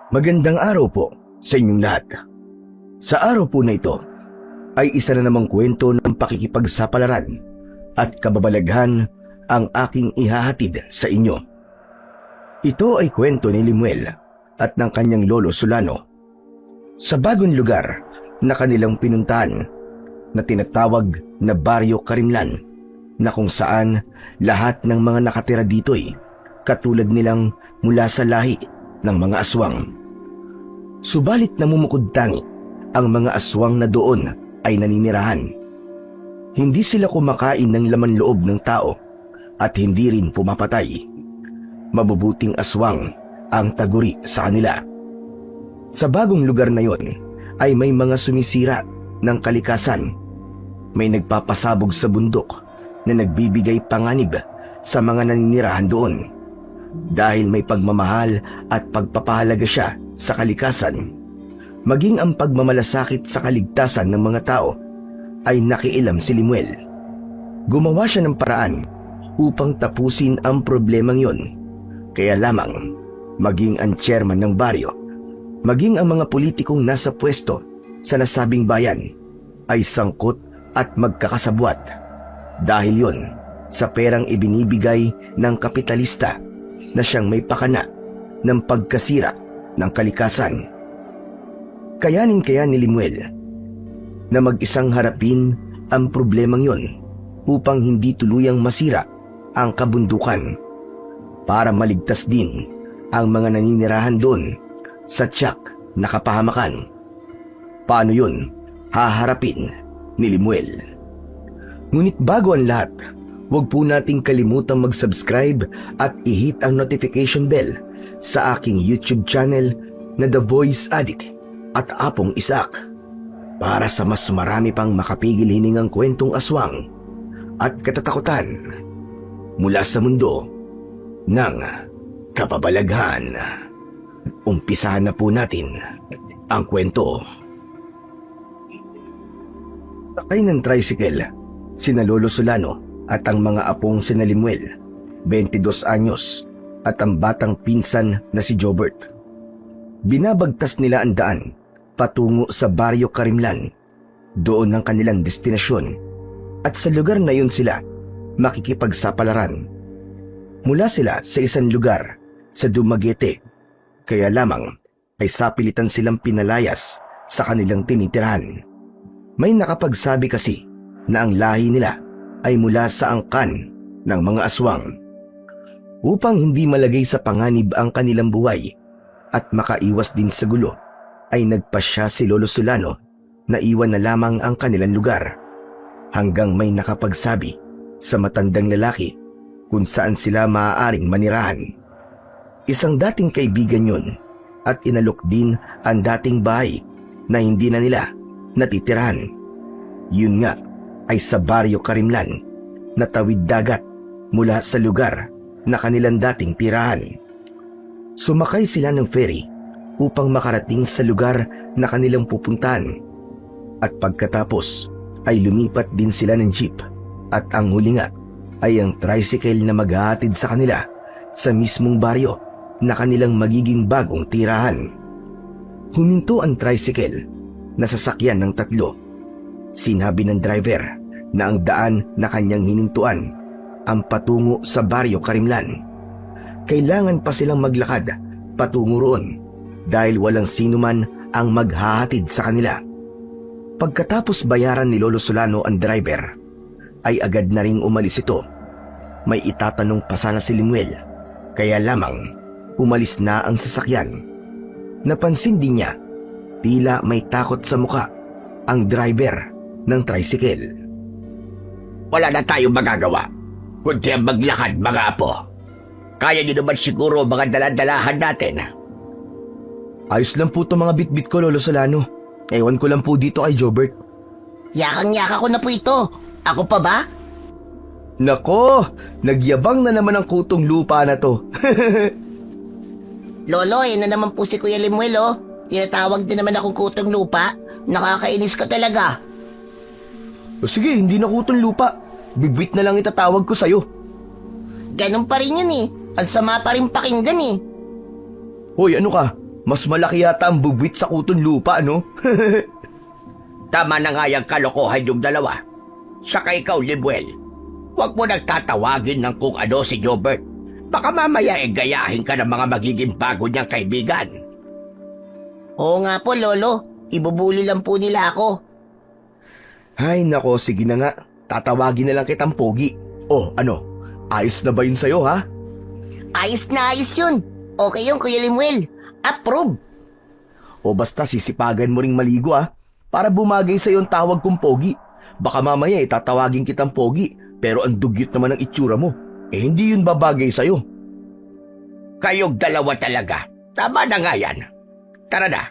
Magandang araw po sa inyong lahat. Sa araw po na ito ay isa na namang kwento ng pakikipagsapalaran at kababalaghan ang aking ihahatid sa inyo. Ito ay kwento ni Limuel at ng kanyang lolo Solano sa bagong lugar na kanilang pinuntahan na tinatawag na Baryo Karimlan, na kung saan lahat ng mga nakatira dito'y katulad nilang mula sa lahi ng mga aswang. Subalit namumukod tangi ang mga aswang na doon ay naninirahan. Hindi sila kumakain ng laman loob ng tao at hindi rin pumapatay. Mabubuting aswang ang taguri sa kanila. Sa bagong lugar na yon ay may mga sumisira ng kalikasan. May nagpapasabog sa bundok na nagbibigay panganib sa mga naninirahan doon. Dahil may pagmamahal at pagpapahalaga siya sa kalikasan, maging ang pagmamalasakit sa kaligtasan ng mga tao ay nakialam si Limuel. Gumawa siya ng paraan upang tapusin ang problemang yon. Kaya lamang, maging ang chairman ng baryo, maging ang mga politikong nasa pwesto sa nasabing bayan ay sangkot at magkakasabwat. Dahil yon sa perang ibinibigay ng kapitalista na siyang may pakana ng pagkasira ng kalikasan. Kayanin kaya ni Limuel na mag-isang harapin ang problemang yon upang hindi tuluyang masira ang kabundukan para maligtas din ang mga naninirahan doon sa tiyak na kapahamakan. Paano yun haharapin ni Limuel? Ngunit bago ang lahat, huwag po nating kalimutang mag-subscribe at i-hit ang notification bell sa aking YouTube channel na The Voice Addict at Apong Isaac para sa mas marami pang makapigil hiningang kwentong aswang at katatakutan mula sa mundo ng kababalaghan. Umpisahan na po natin ang kwento. Sakay ng tricycle sina Lolo Solano at ang mga apong sina Limuel, 22 anyos, at ang batang pinsan na si Jobert. Binabagtas nila ang daan patungo sa Baryo Karimlan, doon ang kanilang destinasyon, at sa lugar na yun sila makikipagsapalaran. Mula sila sa isang lugar sa Dumaguete, kaya lamang ay sapilitan silang pinalayas sa kanilang tinitirahan. May nakapagsabi kasi na ang lahi nila ay mula sa angkan ng mga aswang. Upang hindi malagay sa panganib ang kanilang buhay at makaiwas din sa gulo, ay nagpasya si Lolo Solano na iwan na lamang ang kanilang lugar hanggang may nakapagsabi sa matandang lalaki kung saan sila maaaring manirahan. Isang dating kaibigan yun at inalok din ang dating bahay na hindi na nila natitirahan. Yun nga ay sa Baryo Karimlan na tawid dagat mula sa lugar na kanilang dating tirahan. Sumakay sila ng ferry upang makarating sa lugar na kanilang pupuntahan, at pagkatapos ay lumipat din sila ng jeep, at ang huli nga ay ang tricycle na maghahatid sa kanila sa mismong baryo na kanilang magiging bagong tirahan. Huminto ang tricycle na sasakyan ng tatlo. Sinabi ng driver na ang daan na kanyang hinintuan ang patungo sa Baryo Karimlan. Kailangan pa silang maglakad patungo roon dahil walang sino man ang maghahatid sa kanila. Pagkatapos bayaran ni Lolo Solano ang driver, ay agad na ring umalis ito. May itatanong pa sana si Limuel, kaya lamang umalis na ang sasakyan. Napansin din niya, tila may takot sa muka ang driver ng tricycle. Wala na tayong magagawa, kundi ang maglakad, mga apo. Kaya nyo naman siguro mga daladalahan natin. Ayos lang po itong mga bitbit ko, Lolo Solano. Ewan ko lang po dito kay Jobert. Yakang-yaka ko na po ito. Ako pa ba? Nako, nagyabang na naman ang kutong lupa na to. Lolo, na naman po si Kuya Limuel, oh. Tinatawag din naman akong kutong lupa. Nakakainis ka talaga. O sige, hindi na kutong lupa. Bibit na lang itatawag ko sa'yo. Ganun pa rin yun eh. Ang sama pa rin pakinggan eh. Hoy, ano ka? Mas malaki yata ang bubwit sa kuton lupa, no? Tama na nga yung kalokohan yung dalawa. Saka ikaw, Lemuel, huwag mo nagtatawagin ng kung ano si Jobert. Baka mamaya gayahin ka ng mga magiging bago niyang kaibigan. Oo nga po, Lolo. Ibubuli lang po nila ako. Ay nako, sige na nga. Tatawagin na lang kitang Pogi. Oh, ano? Ayos na ba yun sa'yo, ha? Ayos na ayos yun. Okay yun, Kuya Limuel. Approve. O basta sisipagan mo ring maligo, ha? Para bumagay sa'yo ang tawag kong Pogi. Baka mamaya itatawagin kitang Pogi, pero ang dugyot naman ang itsura mo. Hindi yun babagay sa'yo. Kayong dalawa talaga. Tama na nga yan. Tara na.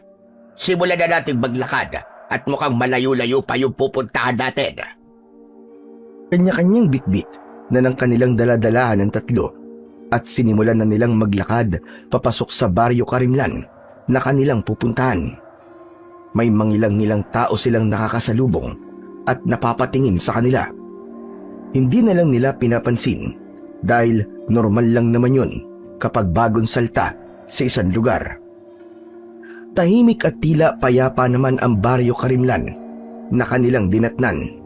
Simulan na natin maglakad at mukhang malayo-layo pa yung pupuntahan natin. Kanya-kanyang bitbit na ng kanilang daladalahan ng tatlo at sinimulan na nilang maglakad papasok sa Baryo Karimlan na kanilang pupuntahan. May mangilang-ngilang tao silang nakakasalubong at napapatingin sa kanila. Hindi na lang nila pinapansin dahil normal lang naman yun kapag bagong salta sa isang lugar. Tahimik at tila payapa naman ang Baryo Karimlan na kanilang dinatnan.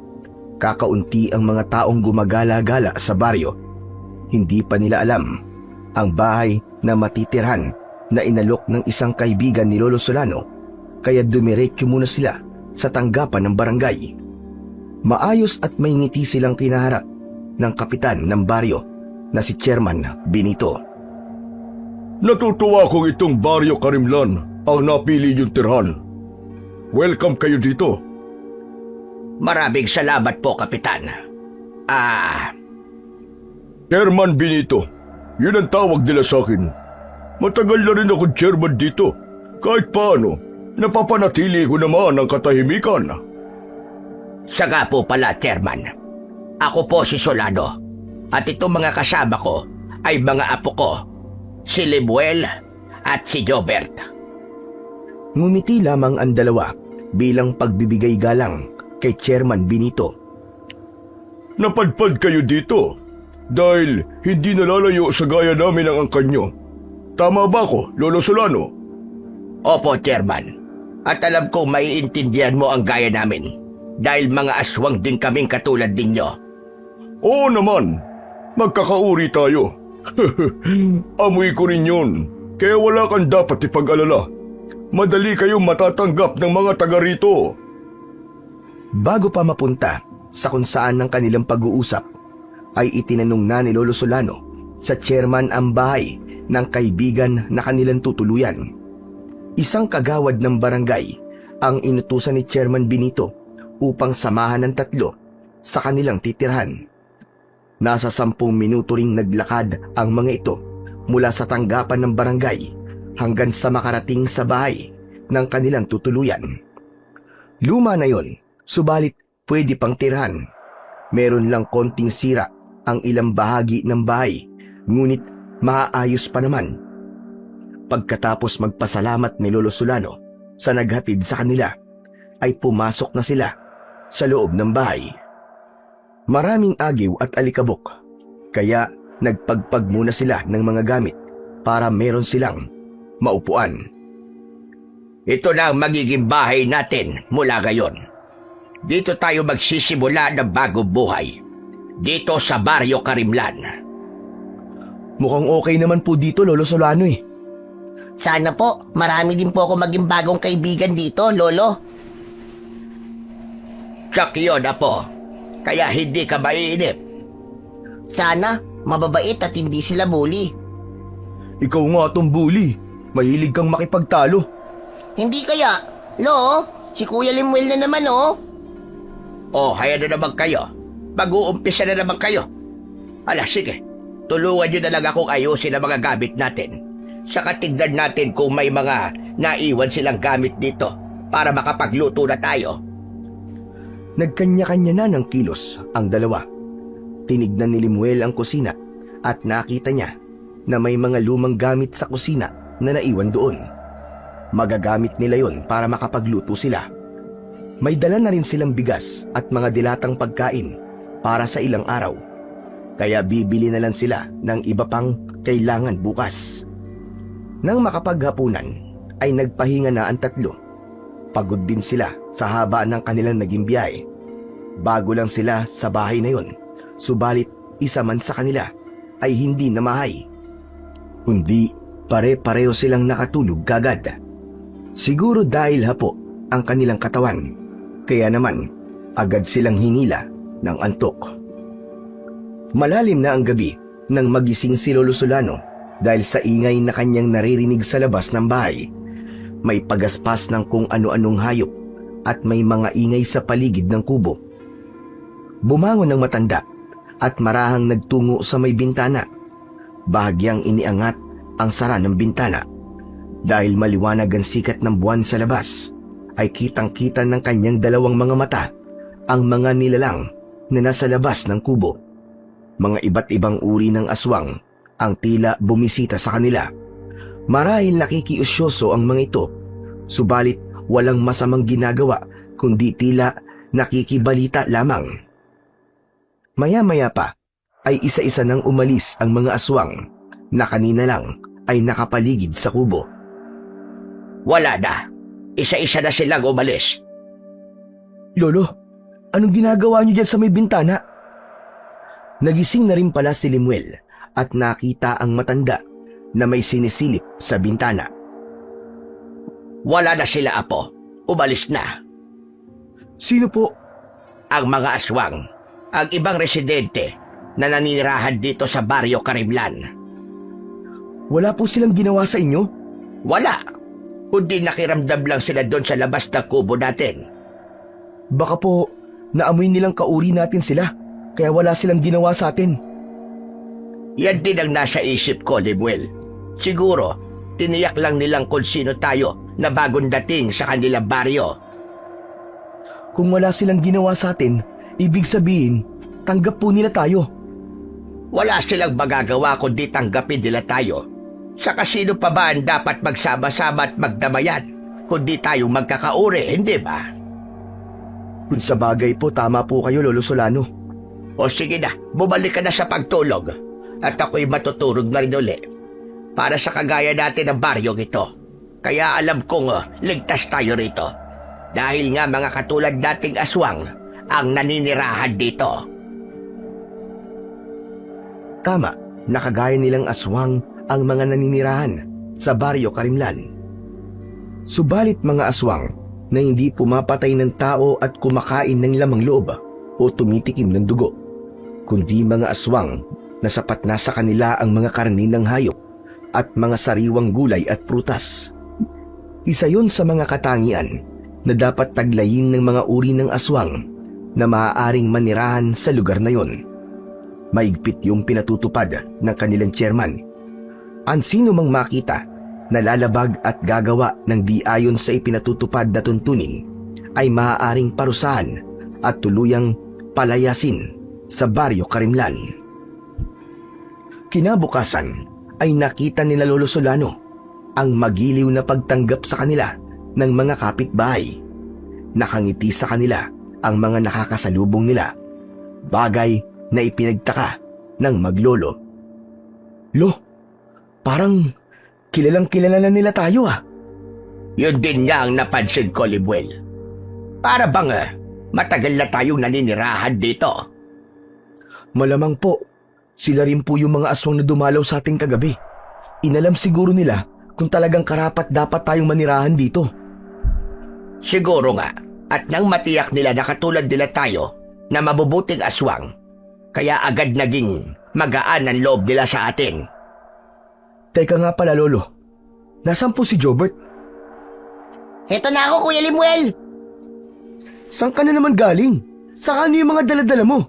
Kakaunti ang mga taong gumagala-gala sa baryo. Hindi pa nila alam ang bahay na matitirhan na inalok ng isang kaibigan ni Lolo Solano, kaya dumiretso muna sila sa tanggapan ng barangay. Maayos at may ngiti silang kinaharap ng kapitan ng baryo na si Chairman Benito. Natutuwa kong itong Baryo Karimlan ang napili niyong tirhan. Welcome kayo dito. Maraming salamat po, Kapitan. Chairman Benito, yun ang tawag nila sa akin. Matagal na rin akong chairman dito. Kahit paano, napapanatili ko naman ang katahimikan. Saga po pala, Chairman. Ako po si Solano. At itong mga kasama ko ay mga apo ko, si Lemuel at si Jobert. Ngumiti lamang ang dalawa bilang pagbibigay galang kay Chairman Benito. Napadpad kayo dito dahil hindi nalalayo sa gaya namin ang angkan nyo. Tama ba ako, Lolo Solano? Opo, Chairman. At alam kong maiintindihan mo ang gaya namin dahil mga aswang din kaming katulad ninyo. Oo naman, magkakauri tayo. Amoy ko rin yun, kaya wala kang dapat ipag-alala. Madali kayong matatanggap ng mga taga rito. Bago pa mapunta sa kung saan ng kanilang pag-uusap, ay itinanong na ni Lolo Solano sa chairman ang bahay ng kaibigan na kanilang tutuluyan. Isang kagawad ng barangay ang inutusan ni Chairman Benito upang samahan ng tatlo sa kanilang titirhan. Nasa 10 minuto ring naglakad ang mga ito mula sa tanggapan ng barangay hanggang sa makarating sa bahay ng kanilang tutuluyan. Luma na yon, subalit pwede pang tirhan. Meron lang konting sira ang ilang bahagi ng bahay, ngunit maaayos pa naman. Pagkatapos magpasalamat ni Lolo Solano sa naghatid sa kanila, ay pumasok na sila sa loob ng bahay. Maraming agiw at alikabok, kaya nagpagpag muna sila ng mga gamit para meron silang maupuan. Ito na ang magiging bahay natin mula ngayon. Dito tayo magsisimula ng bagong buhay. Dito sa Baryo Karimlan. Mukhang okay naman po dito, Lolo Solano eh. Sana po, marami din po ako maging bagong kaibigan dito, Lolo. Tsak yun, Apo. Kaya hindi ka maiinip. Sana, mababait at hindi sila bully. Ikaw nga tong bully. Mahilig kang makipagtalo. Hindi kaya? Lo, si Kuya Limuel na naman oh. Oh, haya na naman kayo. Mag-uumpisa na naman kayo. Ala, sige. Tulungan nyo na lang akong ayusin ang mga gamit natin. Saka tignan natin kung may mga naiwan silang gamit dito para makapagluto na tayo. Nagkanya-kanya na ng kilos ang dalawa. Tinignan ni Limuel ang kusina at nakita niya na may mga lumang gamit sa kusina na naiwan doon. Magagamit nila yon para makapagluto sila. May dala na rin silang bigas at mga dilatang pagkain para sa ilang araw. Kaya bibili na lang sila ng iba pang kailangan bukas. Nang makapaghapunan, ay nagpahinga na ang tatlo. Pagod din sila sa haba ng kanilang naging biyahe. Bago lang sila sa bahay na yon, subalit isa man sa kanila ay hindi namahay. Kundi pare-pareho silang nakatulog kagad. Siguro dahil hapo ang kanilang katawan, kaya naman agad silang hinila ng antok. Malalim na ang gabi nang magising si Lolo Solano dahil sa ingay na kanyang naririnig sa labas ng bahay. May pagaspas ng kung ano-anong hayop at may mga ingay sa paligid ng kubo. Bumangon ng matanda at marahang nagtungo sa may bintana. Bahagyang iniangat ang sara ng bintana. Dahil maliwanag ang sikat ng buwan sa labas, ay kitang-kita ng kanyang dalawang mga mata ang mga nilalang na nasa labas ng kubo. Mga iba't ibang uri ng aswang ang tila bumisita sa kanila. Marahil nakikiusyoso ang mga ito, subalit walang masamang ginagawa kundi tila nakikibalita lamang. Maya-maya pa ay isa-isa nang umalis ang mga aswang na kanina lang ay nakapaligid sa kubo. Wala na. Isa-isa na silang umalis. Lolo, anong ginagawa niyo dyan sa may bintana? Nagising na rin pala si Limuel at nakita ang matanda na may sinisilip sa bintana. Wala na sila, Apo. Umalis na. Sino po? Ang mga aswang. Ang ibang residente na naninirahan dito sa Baryo Karimlan. Wala po silang ginawa sa inyo? Wala. Kundi nakiramdam lang sila doon sa labas ng kubo natin. Baka po naamoy nilang kauri natin sila, kaya wala silang ginawa sa atin. Yan din ang nasa isip ko, Lemuel. Siguro, tiniyak lang nilang kung sino tayo na bagong dating sa kanilang baryo. Kung wala silang ginawa sa atin, ibig sabihin, tanggap po nila tayo. Wala silang magagawa kundi tanggapin nila tayo. Saka sino pa ba ang dapat magsama-sama at magdamayan kundi tayo magkakauri, hindi ba? Kung sa bagay po, tama po kayo, Lolo Solano. O sige na, bumalik ka na sa pagtulog at ako'y matutulog na rin uli para sa kagaya natin ng baryong ito. Kaya alam kong ligtas tayo rito dahil nga mga katulad nating aswang ang naninirahan dito. Tama, nakagaya nilang aswang ang mga naninirahan sa Baryo Karimlan. Subalit mga aswang na hindi pumapatay ng tao at kumakain ng lamang loob o tumitikim ng dugo, kundi mga aswang na sapat na sa kanila ang mga karni ng hayop at mga sariwang gulay at prutas. Isa yon sa mga katangian na dapat taglayin ng mga uri ng aswang na maaaring manirahan sa lugar na yon. Maigpit yung pinatutupad ng kanilang chairman. Ang sino mang makita na lalabag at gagawa ng di ayon sa ipinatutupad na tuntunin ay maaaring parusahan at tuluyang palayasin sa Baryo Karimlan. Kinabukasan ay nakita nila Lolo Solano ang magiliw na pagtanggap sa kanila ng mga kapitbahay. Nakangiti sa kanila ang mga nakakasalubong nila, bagay na ipinagtaka ng maglolo. Lo, parang kilalang-kilala na nila tayo ah. Yun din nga ang napansin ko, Limuel. Para bang matagal na tayong naninirahan dito. Malamang po, sila rin po yung mga aswang na dumalaw sa ating kagabi. Inalam siguro nila kung talagang karapat dapat tayong manirahan dito. Siguro nga, at nang matiyak nila na katulad nila tayo na mabubuting aswang, kaya agad naging magaan ang loob nila sa atin. Teka nga pala, Lolo. Nasaan po si Jobert? Heto na ako, Kuya Limuel. Saan ka na naman galing? Saka ano yung mga daladala mo?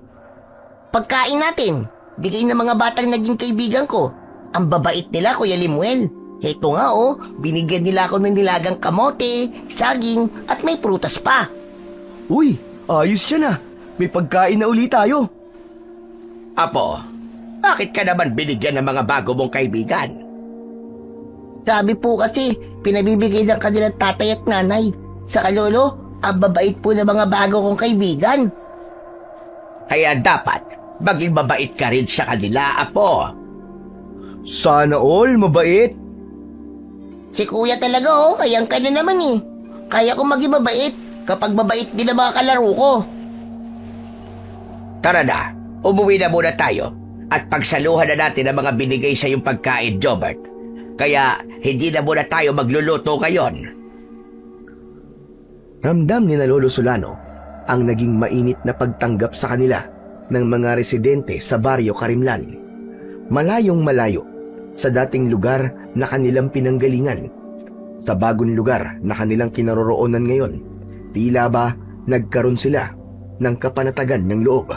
Pagkain natin. Bigay ng mga batang naging kaibigan ko. Ang babait nila, Kuya Limuel. Heto nga binigyan nila ako ng nilagang kamote, saging, at may prutas pa. Uy, ayos siya na. May pagkain na uli tayo. Apo, bakit ka naman binigyan ng mga bago mong kaibigan? Sabi po kasi, pinabibigay ng kanilang tatay at nanay. Sa Lolo, ang babait po ng mga bago kong kaibigan. Kaya dapat maging mabait ka rin sa kanila, Apo. Sana all mabait. Si kuya talaga oh, kayang ka na naman eh. Kaya ko maging mabait kapag mabait din ang mga kalaro ko. Tara na, umuwi na muna tayo at pagsaluhan na natin ang mga binigay sa iyong pagkain, Jobert. Kaya hindi na muna tayo magluluto ngayon. Ramdam ni na Lolo Solano ang naging mainit na pagtanggap sa kanila ng mga residente sa Baryo Karimlan. Malayong malayo sa dating lugar na kanilang pinanggalingan. Sa bagong lugar na kanilang kinaroroonan ngayon, tila ba nagkaroon sila ng kapanatagan ng loob.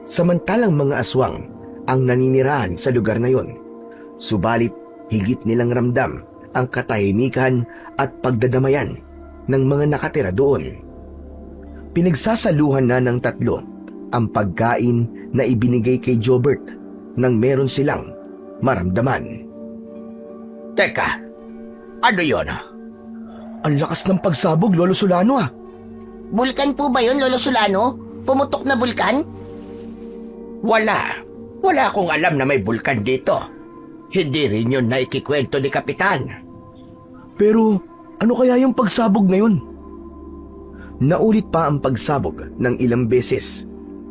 Samantalang mga aswang ang naninirahan sa lugar na yon. Subalit higit nilang ramdam ang katahimikan at pagdadamayan ng mga nakatira doon. Pinagsasaluhan na ng tatlo ang pagkain na ibinigay kay Jobert nang meron silang maramdaman. Teka, ano yon? Ang lakas ng pagsabog, Lolo Solano ah. Bulkan po ba yun, Lolo Solano? Pumutok na bulkan? Wala. Wala akong alam na may bulkan dito. Hindi rin yun na ikikwento ni Kapitan. Pero ano kaya yung pagsabog na yun? Naulit pa ang pagsabog ng ilang beses.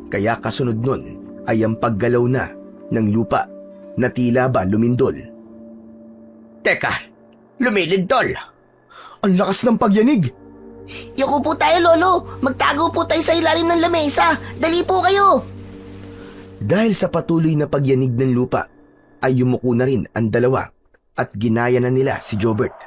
Kaya kasunod nun ay ang paggalaw na ng lupa na tila ba lumindol. Teka, lumilindol. Ang lakas ng pagyanig! Yuko po tayo, Lolo. Magtago po tayo sa ilalim ng lamesa. Dali po kayo. Dahil sa patuloy na pagyanig ng lupa, ay yumuko na rin ang dalawa at ginaya na nila si Jobert.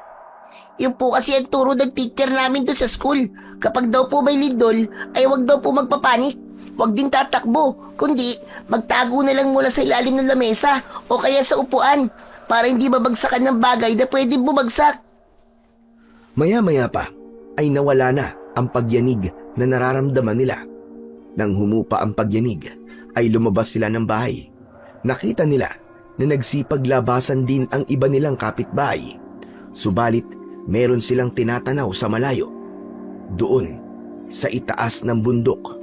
Yung po kasi ang turo ng teacher namin doon sa school. Kapag daw po may lindol, ay wag daw po magpapanik. Wag din tatakbo, kundi magtago na lang muna sa ilalim ng lamesa o kaya sa upuan para hindi babagsakan ng bagay na pwedeng bumagsak. Maya-maya pa ay nawala na ang pagyanig na nararamdaman nila. Nang humupa ang pagyanig, ay lumabas sila ng bahay. Nakita nila na nagsipaglabasan din ang iba nilang kapitbahay. Subalit, meron silang tinatanaw sa malayo. Doon, sa itaas ng bundok,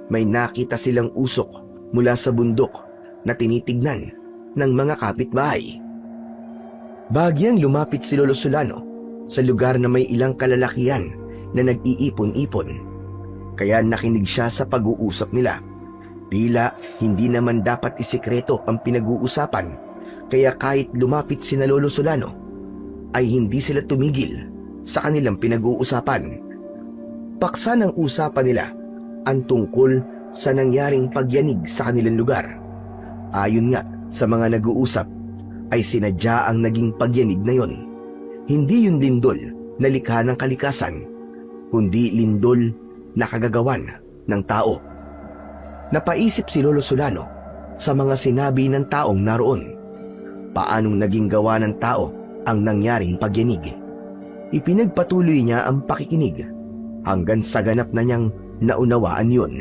may nakita silang usok mula sa bundok na tinitignan ng mga kapitbahay. Bahagyang lumapit si Lolo Solano sa lugar na may ilang kalalakihan na nag-iipon-ipon. Kaya nakinig siya sa pag-uusap nila. Tila hindi naman dapat isikreto ang pinag-uusapan, kaya kahit lumapit si na Lolo Solano, ay hindi sila tumigil sa kanilang pinag-uusapan. Paksa ng usapan nila ang tungkol sa nangyaring pagyanig sa kanilang lugar. Ayon nga sa mga nag-uusap, ay sinadya ang naging pagyanig na yon. Hindi yun lindol na likha ng kalikasan, kundi lindol na kagagawan ng tao. Napaisip si Lolo Solano sa mga sinabi ng taong naroon. Paanong naging gawa ng tao ang nangyaring pagyanig? Ipinagpatuloy niya ang pakikinig hanggang sa ganap na niyang naunawaan yun.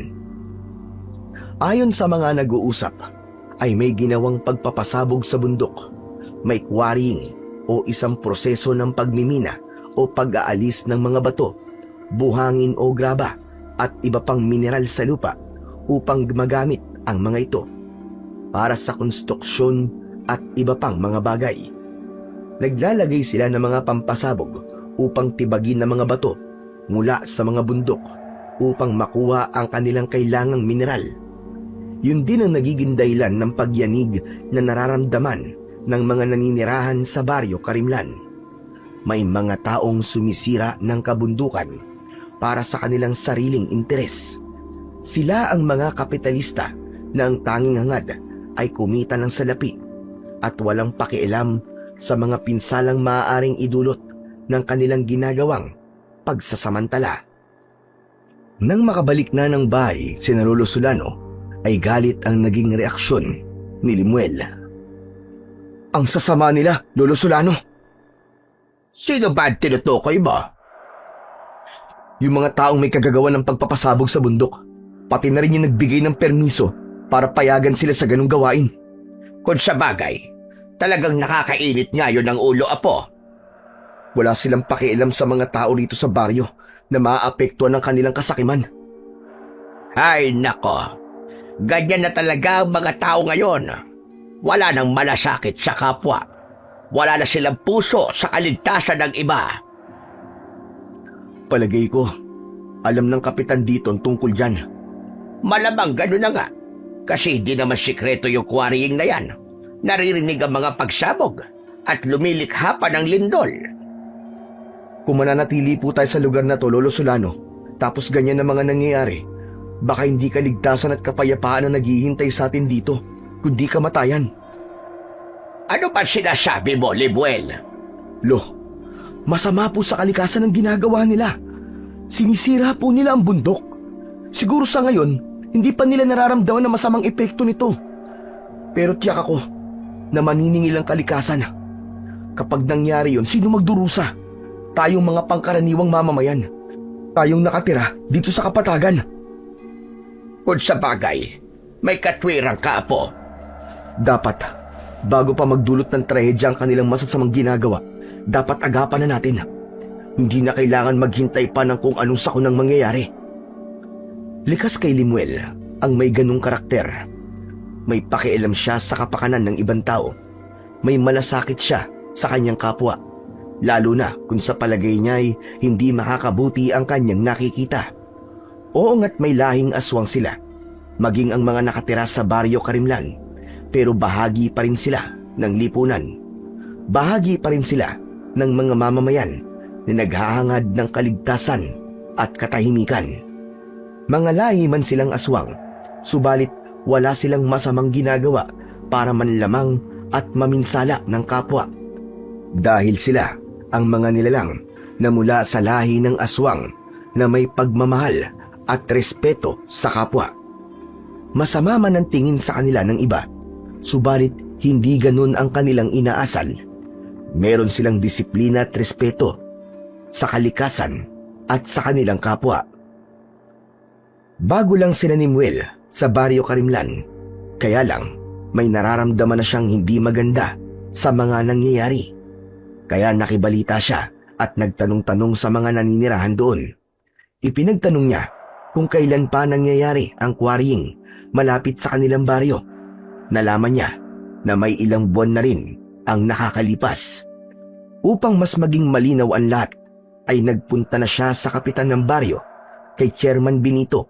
Ayon sa mga nag-uusap, ay may ginawang pagpapasabog sa bundok. May quarrying o isang proseso ng pagmimina o pag-aalis ng mga bato, buhangin o graba at iba pang mineral sa lupa upang magamit ang mga ito para sa konstruksyon at iba pang mga bagay. Naglalagay sila ng mga pampasabog upang tibagin ng mga bato mula sa mga bundok upang makuha ang kanilang kailangang mineral. Yun din ang nagiging dahilan ng pagyanig na nararamdaman ng mga naninirahan sa Baryo Karimlan. May mga taong sumisira ng kabundukan para sa kanilang sariling interes. Sila ang mga kapitalista na ang tanging hangad ay kumita ng salapi at walang pakialam sa mga pinsalang maaaring idulot ng kanilang ginagawang pagsasamantala. Nang makabalik na ng bahay si Lolo Solano, ay galit ang naging reaksyon ni Limuel. Ang sasama nila, Lolo Solano. Sino ba ang tinutukoy mo? Yung mga taong may kagagawa ng pagpapasabog sa bundok, pati na rin yung nagbigay ng permiso para payagan sila sa ganung gawain. Kung sa bagay, talagang nakakainit nga yun ang ulo, Apo. Wala silang pakialam sa mga tao rito sa baryo na maaapektuhan ng kanilang kasakiman. Ay nako, ganyan na talaga ang mga tao ngayon. Wala nang malasakit sa kapwa. Wala na silang puso sa kaligtasan ng iba. Palagay ko, alam ng kapitan dito ang tungkol dyan. Malamang gano'n na nga. Kasi hindi naman sikreto yung quarrying na yan. Naririnig ang mga pagsabog at lumilikha pa ng lindol. Kung mananatili po tayo sa lugar na to, Lolo Solano, tapos ganyan ang mga nangyayari, baka hindi kaligtasan at kapayapaan ang naghihintay sa atin dito, kundi kamatayan. Ano ba sinasabi mo, Lemuel? Lo, masama po sa kalikasan ang ginagawa nila. Sinisira po nila ang bundok. Siguro sa ngayon, hindi pa nila nararamdaman ang masamang epekto nito. Pero tiyak ako na maniningil ang kalikasan. Kapag nangyari yon, sino magdurusa? Tayong mga pangkaraniwang mamamayan. Tayong nakatira dito sa kapatagan. Kung sa bagay, may katwirang ka, Apo. Dapat, bago pa magdulot ng trahedya ang kanilang masasamang ginagawa, dapat agapan na natin. Hindi na kailangan maghintay pa ng kung anong sakunang mangyayari. Likas kay Lemuel ang may ganung karakter. May pakialam siya sa kapakanan ng ibang tao. May malasakit siya sa kanyang kapwa. Lalo na kung sa palagay niya'y hindi makakabuti ang kanyang nakikita. Oo nga't may lahing aswang sila, maging ang mga nakatira sa Baryo Karimlan, pero bahagi pa rin sila ng lipunan. Bahagi pa rin sila ng mga mamamayan na naghahangad ng kaligtasan at katahimikan. Mga lahi man silang aswang, subalit wala silang masamang ginagawa para manlamang at maminsala ng kapwa. Dahil sila ang mga nilalang na mula sa lahi ng aswang na may pagmamahal at respeto sa kapwa. Masama man ang tingin sa kanila ng iba, subalit hindi ganun ang kanilang inaasal. Meron silang disiplina at respeto sa kalikasan at sa kanilang kapwa. Bago lang sila ni Muel sa Baryo Karimlan, kaya lang may nararamdaman na siyang hindi maganda sa mga nangyayari. Kaya nakibalita siya at nagtanong-tanong sa mga naninirahan doon. Ipinagtanong niya kung kailan pa nangyayari ang quarrying malapit sa kanilang baryo. Nalaman niya na may ilang buwan na rin ang nakakalipas. Upang mas maging malinaw ang lahat, ay nagpunta na siya sa kapitan ng baryo, kay Chairman Benito,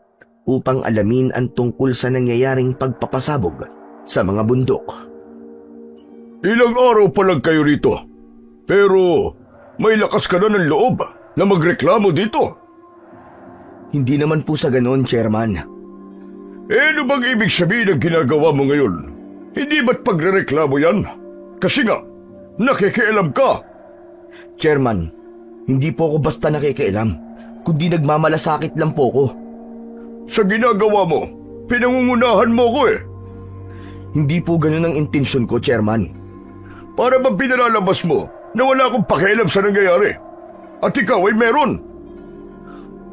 upang alamin ang tungkol sa nangyayaring pagpapasabog sa mga bundok. Ilang araw pa lang kayo rito. Pero may lakas ka na ng loob na magreklamo dito. Hindi naman po sa ganoon, Chairman. Ano bang ibig sabihin ng ginagawa mo ngayon? Hindi ba't pagrereklamo yan? Kasi nga, nakikialam ka. Chairman, hindi po ako basta nakikialam, kundi nagmamalasakit lang po ko. Sa ginagawa mo, pinangungunahan mo ko eh. Hindi po ganun ang intensyon ko, Chairman. Para bang pinalalabas mo na wala akong pakialam sa nangyayari? At ikaw ay meron.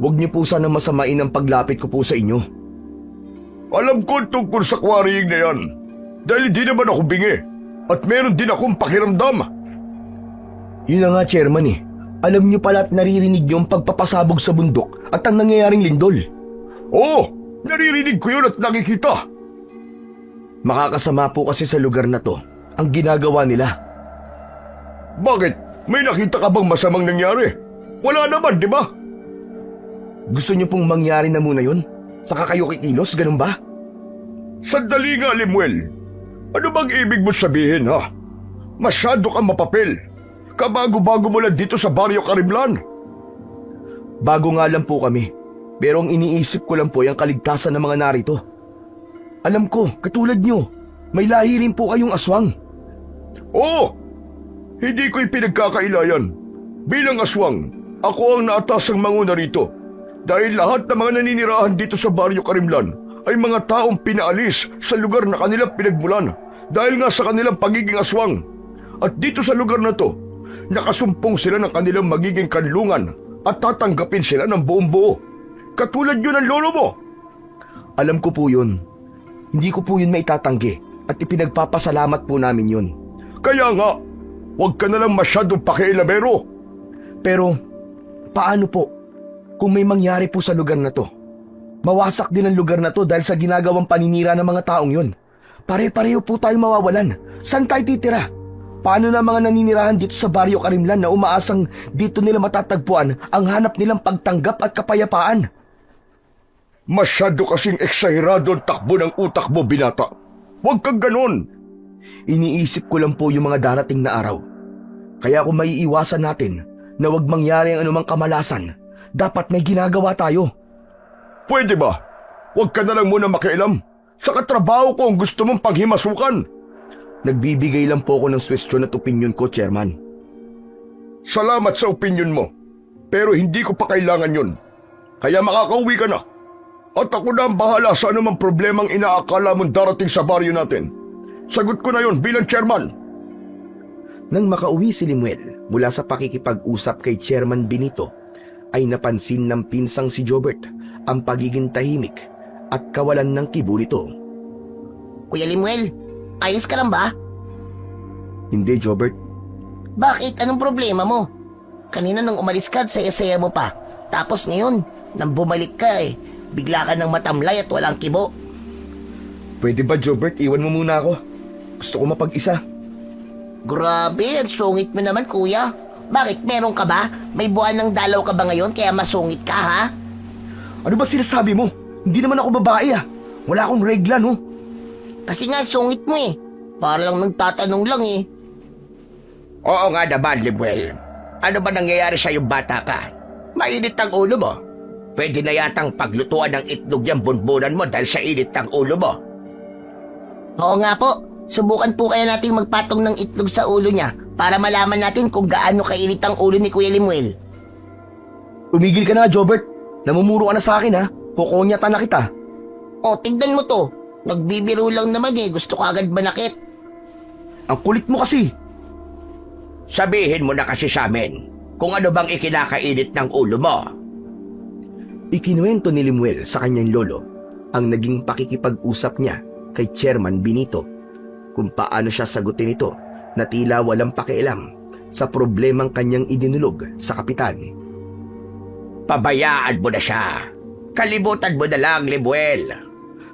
Huwag niyo po sana masamain ang paglapit ko po sa inyo. Alam ko tungkol sa quarrying na yan. Dahil di naman ako bingi. At meron din akong pakiramdam. Yun na nga, Chairman eh. Alam niyo pala at naririnig niyo ang pagpapasabog sa bundok at ang nangyayaring lindol. Oo, naririnig ko yun at nakikita. Makakasama po kasi sa lugar na to ang ginagawa nila. Bakit? May nakita ka bang masamang nangyari? Wala naman, di ba? Gusto niyo pong mangyari na muna yun? Saka kayo kikilos, ganun ba? Sandali nga, Lemuel. Ano bang ibig mo sabihin, ha? Masyado kang mapapil. Kabago-bago mo lang dito sa Baryo Karimlan. Bago nga lang po kami. Pero ang iniisip ko lang po ay ang kaligtasan ng mga narito. Alam ko, katulad niyo, may lahi rin po kayong aswang. Oo! Hindi ko ipinagkakailayan. Bilang aswang, ako ang naatasang manguna rito. Dahil lahat ng mga naninirahan dito sa Baryo Karimlan ay mga taong pinaalis sa lugar na kanilang pinagmulan dahil nga sa kanilang pagiging aswang. At dito sa lugar na to, nakasumpong sila ng kanilang magiging kanlungan at tatanggapin sila ng buong buo. Katulad yun ang lolo mo. Alam ko po yun. Hindi ko po yun maitatanggi at ipinagpapasalamat po namin yun. Kaya nga, huwag ka na lang masyadong pakialamero. Pero, paano po kung may mangyari po sa lugar na to? Mawasak din ang lugar na to dahil sa ginagawang paninira ng mga taong yun. Pare-pareho po tayo mawawalan. Saan tayo titira? Paano na mga naninirahan dito sa Baryo Karimlan na umaasang dito nila matatagpuan ang hanap nilang pagtanggap at kapayapaan? Masyado kasing eksahirado ang takbo ng utak mo, binata. Huwag kang ganon. Iniisip ko lang po yung mga darating na araw. Kaya kung maiiwasan natin na huwag mangyari ang anumang kamalasan, dapat may ginagawa tayo. Pwede ba? Huwag ka na lang muna makialam. Sa katrabaho ko ang gusto mong panghimasukan. Nagbibigay lang po ako ng suwestyon at opinyon ko, Chairman. Salamat sa opinyon mo. Pero hindi ko pa kailangan yun. Kaya makakauwi ka na. At ako na ang bahala sa anumang problemang inaakala mong darating sa baryo natin. Sagot ko na yun bilang chairman. Nang makauwi si Limuel mula sa pakikipag-usap kay Chairman Benito, ay napansin ng pinsang si Jobert ang pagiging tahimik at kawalan ng kibo nito. Kuya Limuel, ayos ka lang ba? Hindi, Jobert. Bakit? Anong problema mo? Kanina nang umalis ka, saya-saya mo pa. Tapos ngayon, nang bumalik ka bigla ka nang matamlay at walang kibo. Pwede ba, Jobert, iwan mo muna ako? Gusto ko mapag-isa. Grabe, ang sungit mo naman, kuya. Bakit? Meron ka ba? May buwan ng dalaw ka ba ngayon kaya masungit ka, ha? Ano ba sinasabi mo? Hindi naman ako babae Wala akong regla, no? Kasi nga, sungit mo Para lang nagtatanong lang Oo nga naman, Limuel. Ano ba nangyayari sa'yo, bata ka? Mainit ang ulo mo. Pwede na yatang paglutuan ng itlog yung bunbunan mo dahil sa init ng ulo mo. Oo nga po. Subukan po kaya nating magpatong ng itlog sa ulo niya para malaman natin kung gaano kainit ang ulo ni Kuya Limuel. Umigil ka na, Jobert. Namumuro ka na sa akin, Kukonyatan na kita. O, tignan mo to. Nagbibiro lang naman Gusto ko agad manakit. Ang kulit mo kasi. Sabihin mo na kasi sa amin kung ano bang ikinakainit ng ulo mo. Ikinuwento ni Limuel sa kanyang lolo ang naging pakikipag-usap niya kay Chairman Benito kung paano siya sagutin ito na tila walang pakialam sa problemang kanyang idinulog sa kapitan. Pabayaan mo na siya. Kalimutan mo na lang, Limuel.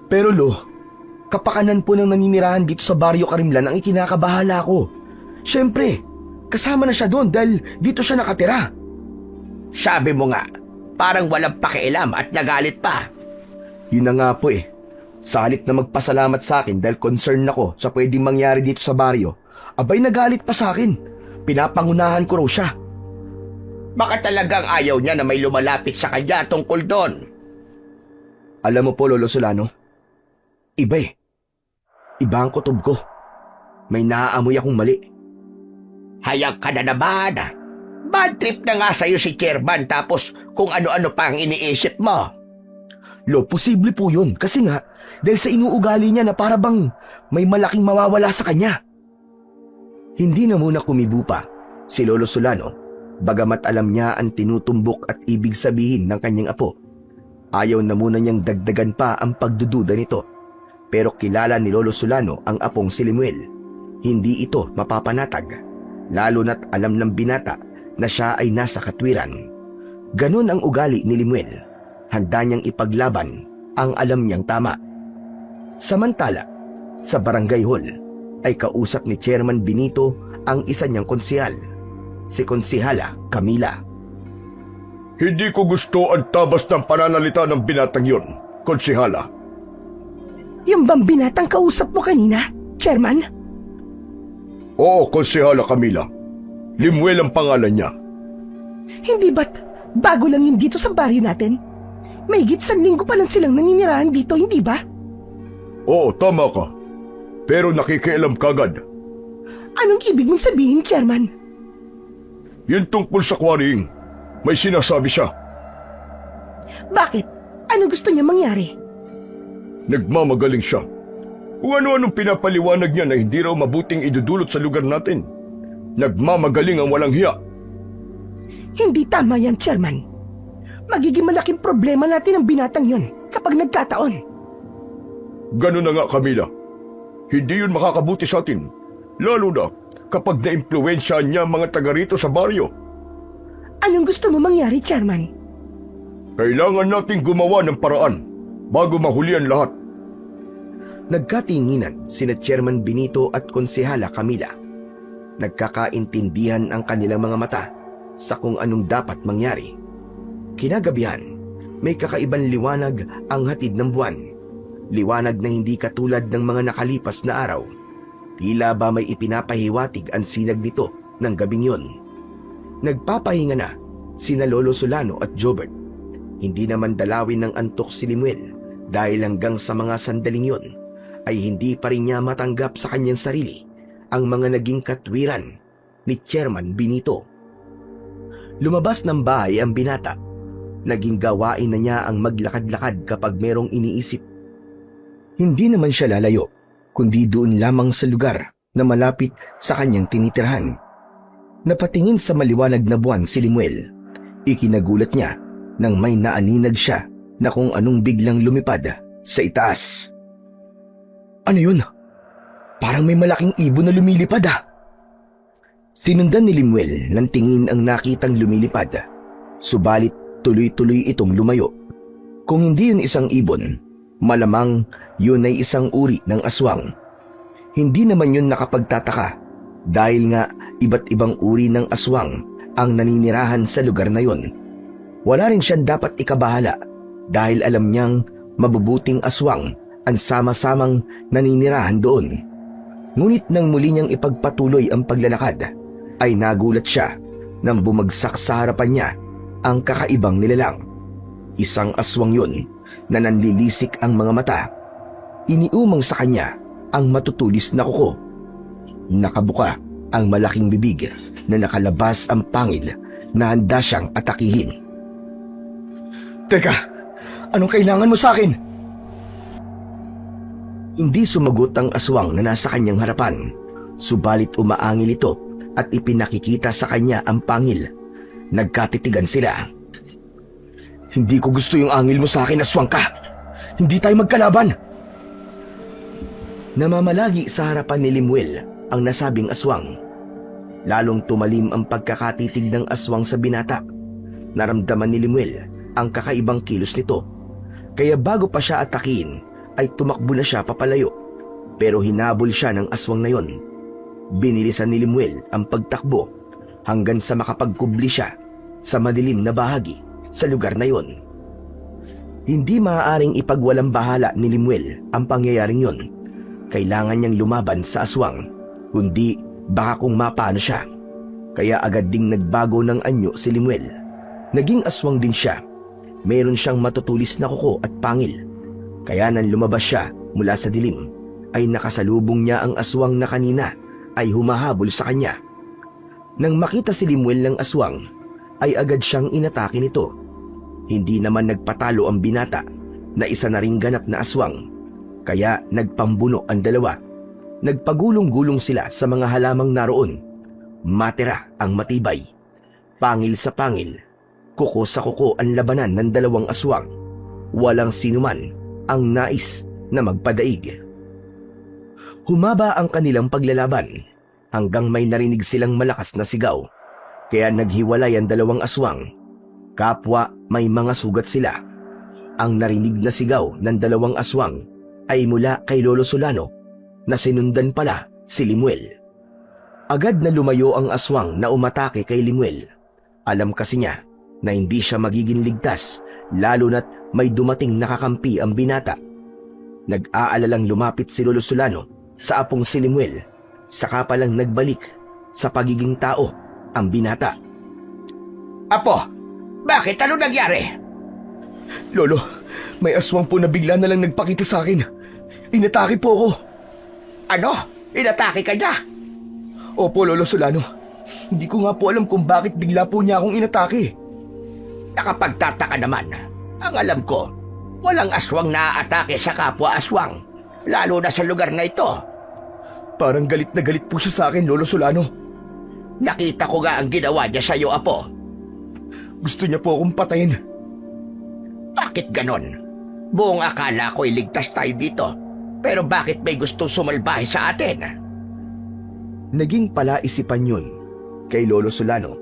Pero lo, kapakanan po ng naninirahan dito sa Baryo Karimlan ang ikinakabahala ko. Siyempre, kasama na siya doon dahil dito siya nakatira. Sabi mo nga, parang walang pakialam at nagalit pa. Yun na nga po Sa halip na magpasalamat sa akin dahil concerned ako sa pwedeng mangyari dito sa baryo, abay nagalit pa sa akin. Pinapangunahan ko raw siya. Baka talagang ayaw niya na may lumalapit sa kanya tungkol doon. Alam mo po, Lolo Solano, iba Iba ang kutob ko. May naaamoy akong mali. Hayag ka na naman. Bad trip na nga sa'yo si Chairman tapos kung ano-ano pa ang iniisip mo. Lo, posible po yun kasi nga dahil sa inuugali niya na para bang may malaking mawawala sa kanya. Hindi na muna kumibo pa si Lolo Solano bagamat alam niya ang tinutumbok at ibig sabihin ng kanyang apo. Ayaw na muna niyang dagdagan pa ang pagdududa nito. Pero kilala ni Lolo Solano ang apong si Limuel. Hindi ito mapapanatag, lalo na't alam ng binata na siya ay nasa katwiran. Ganon ang ugali ni Limuel. Handa niyang ipaglaban ang alam niyang tama. Samantala, sa barangay hall ay kausap ni Chairman Benito ang isa niyang konsehal, si Konsehala Camila. Hindi ko gusto ang tabas ng pananalita ng binatang yun, konsehala. Yung bang binatang kausap mo kanina, Chairman? Oo, konsehala Camila. Limuel ang pangalan niya. Hindi ba't bago lang yun dito sa baryo natin? May higit 1 linggo pa lang silang naninirahan dito, hindi ba? Oo, tama ka. Pero nakikialam kagad. Anong ibig mong sabihin, Chairman? Yun tungkol sa quarrying. May sinasabi siya. Bakit? Ano gusto niya mangyari? Nagmamagaling siya. Kung ano-anong pinapaliwanag niya na hindi raw mabuting idudulot sa lugar natin. Nagmamagaling ang walang hiya. Hindi tama yan, Chairman. Magiging malaking problema natin ang binatang yun kapag nagkataon. Ganun na nga, Camila. Hindi yun makakabuti sa atin. Lalo na kapag na-impluwensyahan niya mga taga rito sa baryo. Anong gusto mo mangyari, Chairman? Kailangan nating gumawa ng paraan bago mahuli ang lahat. Nagkatinginan sina Chairman Benito at Konsehala Camila. Nagkakaintindihan ang kanilang mga mata sa kung anong dapat mangyari. Kinagabihan, may kakaibang liwanag ang hatid ng buwan. Liwanag na hindi katulad ng mga nakalipas na araw. Tila ba may ipinapahiwatig ang sinag nito ng gabing yon. Nagpapahinga na sina Lolo Solano at Jobert. Hindi naman dalawin ng antok si Limuel dahil hanggang sa mga sandaling yon ay hindi pa rin niya matanggap sa kanyang sarili ang mga naging katwiran ni Chairman Benito. Lumabas ng bahay ang binata. Naging gawain na niya ang maglakad-lakad kapag merong iniisip. Hindi naman siya lalayo, kundi doon lamang sa lugar na malapit sa kanyang tinitirhan. Napatingin sa maliwanag na buwan si Limuel. Ikinagulat niya nang may naaninag siya na kung anong biglang lumipad sa itaas. Ano yun? Parang may malaking ibon na lumilipad ah. Sinundan ni Limuel ng tingin ang nakitang lumilipad. Subalit tuloy-tuloy itong lumayo. Kung hindi yun isang ibon, malamang yun ay isang uri ng aswang. Hindi naman yun nakapagtataka dahil nga iba't ibang uri ng aswang ang naninirahan sa lugar na yun. Wala rin siyang dapat ikabahala dahil alam niyang mabubuting aswang ang sama-samang naninirahan doon. Ngunit nang muli niyang ipagpatuloy ang paglalakad, ay nagulat siya nang bumagsak sa harapan niya ang kakaibang nilalang. Isang aswang yun na nanlilisik ang mga mata. Iniumang sa kanya ang matutulis na kuko. Nakabuka ang malaking bibig na nakalabas ang pangil na handa siyang atakihin. Teka, anong kailangan mo sa akin? Hindi sumagot ang aswang na nasa kanyang harapan, subalit umaangil ito at ipinakikita sa kanya ang pangil. Nagkatitigan sila. Hindi ko gusto yung angil mo sa akin, aswang ka. Hindi tayo magkalaban. Namamalagi sa harapan ni Limuel ang nasabing aswang. Lalong tumalim ang pagkakatitig ng aswang sa binata. Naramdaman ni Limuel ang kakaibang kilos nito. Kaya bago pa siya atakihin, ay tumakbo na siya papalayo. Pero hinabol siya ng aswang na yon. Binilisan ni Limuel ang pagtakbo hanggang sa makapagkubli siya sa madilim na bahagi sa lugar na yon. Hindi maaaring ipagwalang bahala ni Limuel ang pangyayaring yon. Kailangan niyang lumaban sa aswang, kundi baka kung mapano siya. Kaya agad ding nagbago ng anyo si Limuel. Naging aswang din siya. Meron siyang matutulis na kuko at pangil. Kaya nang lumabas siya mula sa dilim, ay nakasalubong niya ang aswang na kanina ay humahabol sa kanya. Nang makita si Limuel ng aswang, ay agad siyang inatake nito. Hindi naman nagpatalo ang binata na isa na ring ganap na aswang, kaya nagpambuno ang dalawa. Nagpagulong-gulong sila sa mga halamang naroon. Matira ang matibay. Pangil sa pangil, kuko sa kuko ang labanan ng dalawang aswang. Walang sinuman ang nais na magpadaig. Humaba ang kanilang paglalaban hanggang may narinig silang malakas na sigaw. Kaya naghiwalay ang dalawang aswang. Kapwa may mga sugat sila. Ang narinig na sigaw ng dalawang aswang ay mula kay Lolo Solano na sinundan pala si Limuel. Agad na lumayo ang aswang na umatake kay Limuel. Alam kasi niya na hindi siya magiging ligtas lalo na't may dumating nakakampi ang binata. Nag-aalalang lumapit si Lolo Solano sa apong si Limuel, saka palang nagbalik sa pagiging tao ang binata. Apo, bakit? Ano nangyari? Lolo, may aswang po na bigla na lang nagpakita sa akin. Inatake po ako. Ano? Inatake ka niya? Opo, Lolo Solano. Hindi ko nga po alam kung bakit bigla po niya akong inatake. Nakapagtataka naman. Ang alam ko, walang aswang na atake sa kapwa aswang, lalo na sa lugar na ito. Parang galit na galit po siya sa akin, Lolo Solano. Nakita ko nga ang ginawa niya sa iyo, Apo. Gusto niya po akong patayin. Bakit ganon? Buong akala ko'y ligtas tayo dito. Pero bakit may gustong sumalbahe sa atin? Naging palaisipan yun kay Lolo Solano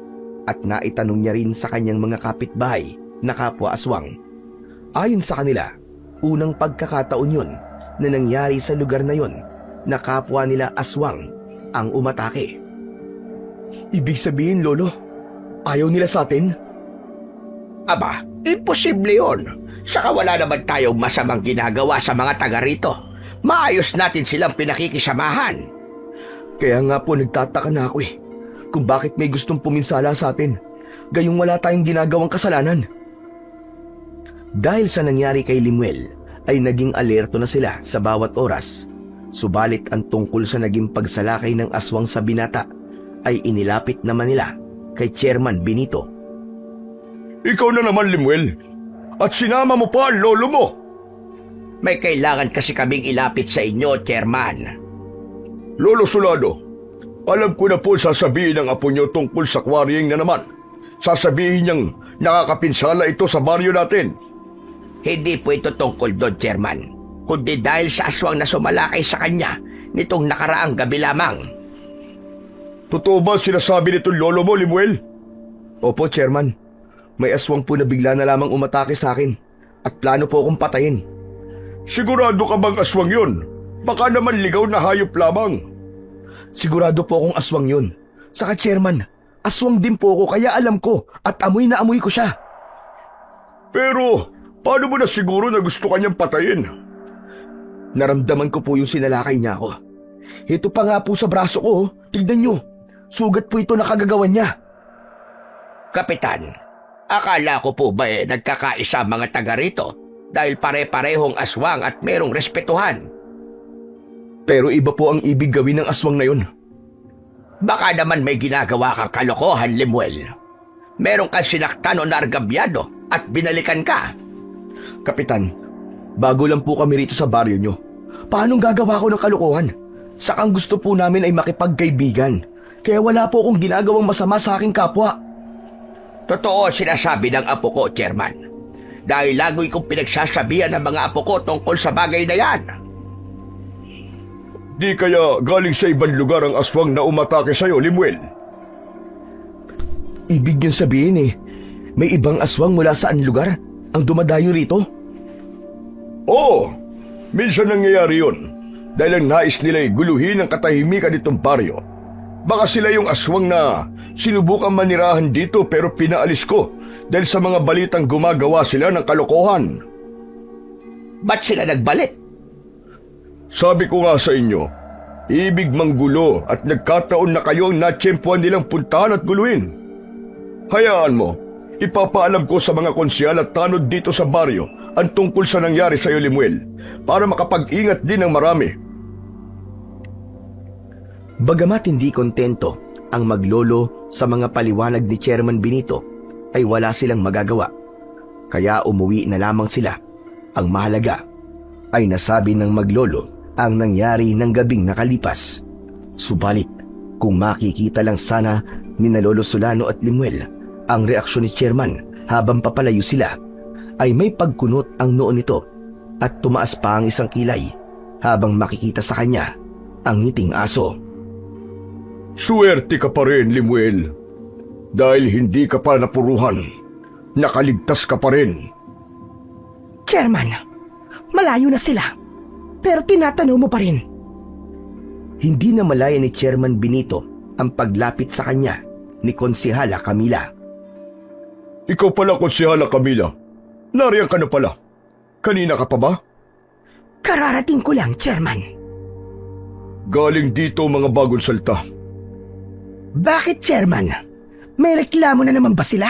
at naitanong niya rin sa kanyang mga kapitbahay na kapwa aswang. Ayon sa kanila, unang pagkakataon yun na nangyari sa lugar na yun na kapwa nila aswang ang umatake. Ibig sabihin, Lolo, ayaw nila sa atin? Aba, imposible yon. Saka wala naman tayong masamang ginagawa sa mga taga rito. Maayos natin silang pinakikisamahan. Kaya nga po nagtataka na ako kung bakit may gustong puminsala sa atin, gayong wala tayong ginagawang kasalanan. Dahil sa nangyari kay Limuel, ay naging alerto na sila sa bawat oras. Subalit ang tungkol sa naging pagsalakay ng aswang sa binata ay inilapit naman nila kay Chairman Benito. Ikaw na naman, Limuel. At sinama mo pa ang lolo mo. May kailangan kasi kaming ilapit sa inyo, Chairman. Lolo Solano, alam ko na po sasabihin ng apo niyo tungkol sa quarrying na naman. Sasabihin niyang nakakapinsala ito sa baryo natin. Hindi po ito tungkol doon, Chairman, kundi dahil sa aswang na sumalakay sa kanya nitong nakaraang gabi lamang. Totoo ba sinasabi nitong lolo mo, Limuel? Opo, Chairman. May aswang po na bigla na lamang umatake sa akin at plano po akong patayin. Sigurado ka bang aswang yun? Baka naman ligaw na hayop lamang. Sigurado po akong aswang yun. Saka, Chairman, aswang din po ako kaya alam ko at amoy na amoy ko siya. Pero, paano mo na siguro na gusto kanyang patayin? Naramdaman ko po yung sinalakay niya ako. Ito pa nga po sa braso ko, tignan nyo. Sugat po ito na kagagawan niya. Kapitan, akala ko po ba nagkakaisa mga taga rito dahil pare-parehong aswang at merong respetuhan? Pero iba po ang ibig gawin ng aswang na yun. Baka naman may ginagawa kang kalokohan, Limuel. Meron kang sinaktan o nargabyado at binalikan ka. Kapitan, bago lang po kami rito sa baryo nyo. Paanong gagawa ko ng kalokohan? Sakang gusto po namin ay makipagkaibigan. Kaya wala po akong ginagawang masama sa aking kapwa. Totoo sinasabi ng apo ko, Chairman. Dahil lagoy kong pinagsasabihan ng mga apo ko tungkol sa bagay na yan. Di kaya galing sa ibang lugar ang aswang na umatake sa'yo, Limuel? Ibig niyong sabihin may ibang aswang mula saan lugar ang dumadayo rito? Oo, minsan nangyayari yun. Dahil ang nais nila'y guluhin ang katahimikan nitong baryo. Baka sila yung aswang na sinubukan manirahan dito pero pinaalis ko dahil sa mga balitang gumagawa sila ng kalokohan. Ba't sila nagbalik? Sabi ko nga sa inyo, ibig manggulo at nagkataon na kayo ang natsyempuan nilang puntahan at guluhin. Hayaan mo, ipapaalam ko sa mga konsyal at tanod dito sa baryo ang tungkol sa nangyari sa iyo, Limuel, para makapag-ingat din ng marami. Bagamat hindi kontento ang maglolo sa mga paliwanag ni Chairman Benito, ay wala silang magagawa. Kaya umuwi na lamang sila. Ang mahalaga ay nasabi ng maglolo ang nangyari ng gabing nakalipas. Subalit, kung makikita lang sana ni na Lolo Solano at Limuel ang reaksyon ni Chairman habang papalayo sila, ay may pagkunot ang noo nito at tumaas pa ang isang kilay habang makikita sa kanya ang ngiting aso. Suwerte ka pa rin, Limuel. Dahil hindi ka pa napuruhan, nakaligtas ka pa rin. Chairman, malayo na sila. Pero tinatanong mo pa rin. Hindi na malaya ni Chairman Benito ang paglapit sa kanya ni Konsehala Camila. Ikaw pala, Konsehala Camila. Nariyan ka na pala. Kanina ka pa ba? Kararating ko lang, Chairman. Galing dito mga bagong salta. Bakit, Chairman? May reklamo na naman ba sila?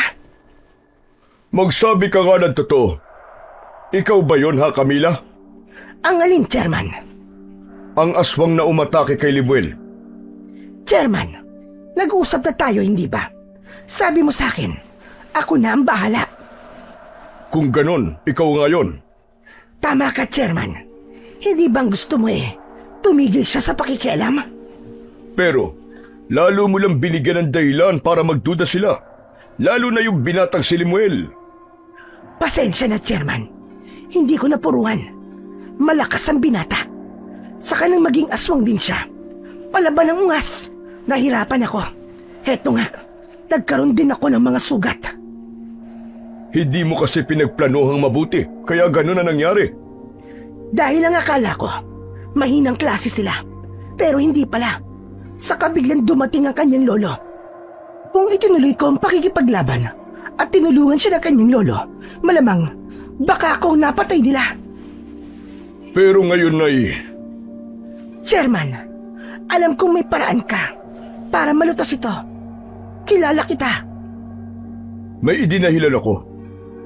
Magsabi ka nga ng totoo. Ikaw ba yon, ha, Camila? Ang alin, Chairman? Ang aswang na umatake kay Limuel. Chairman, nag-uusap na tayo, hindi ba? Sabi mo sa akin, ako na ang bahala. Kung ganon, ikaw nga yon. Tama ka, Chairman. Hindi bang gusto mo tumigil siya sa pakikialam? Pero, lalo mo lang binigyan ng dahilan para magduda sila. Lalo na yung binatang si Limuel. Pasensya na, Chairman. Hindi ko napuruhan. Malakas ang binata. Saka nang maging aswang din siya. Palaban ng ungas. Nahirapan ako. Heto nga, nagkaroon din ako ng mga sugat. Hindi mo kasi pinagplanuhang mabuti, kaya ganun na nangyari. Dahil ang akala ko, mahinang klase sila. Pero hindi pala. Saka biglang dumating ang kanyang lolo. Kung itinuloy ko ang pakikipaglaban at tinulungan siya ng kanyang lolo, malamang baka akong napatay nila. Pero ngayon ay... Chairman, alam kong may paraan ka para malutas ito. Kilala kita. May idinahilan ako,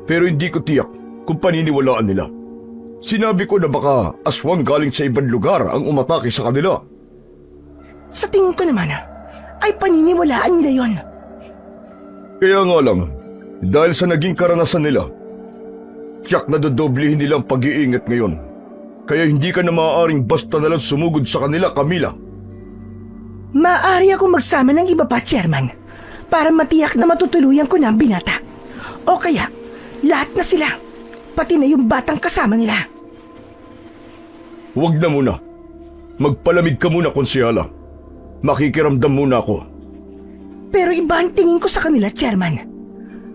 pero hindi ko tiyak kung paniniwalaan nila. Sinabi ko na baka aswang galing sa ibang lugar ang umatake sa kanila. Sa tingin ko naman, ay paniniwalaan nila yon. Kaya nga lang, dahil sa naging karanasan nila, tiyak na dodoblihin nilang pag-iingat ngayon. Kaya hindi ka na maaaring basta nalang sumugod sa kanila, Camila. Maaari akong magsama ng iba pa, Chairman, para matiyak na matutuluyan ko na ang binata. O kaya, lahat na sila, pati na yung batang kasama nila. Huwag na muna. Magpalamig ka muna, konsyala. Makikiramdam muna ako. Pero iba ang tingin ko sa kanila, Chairman.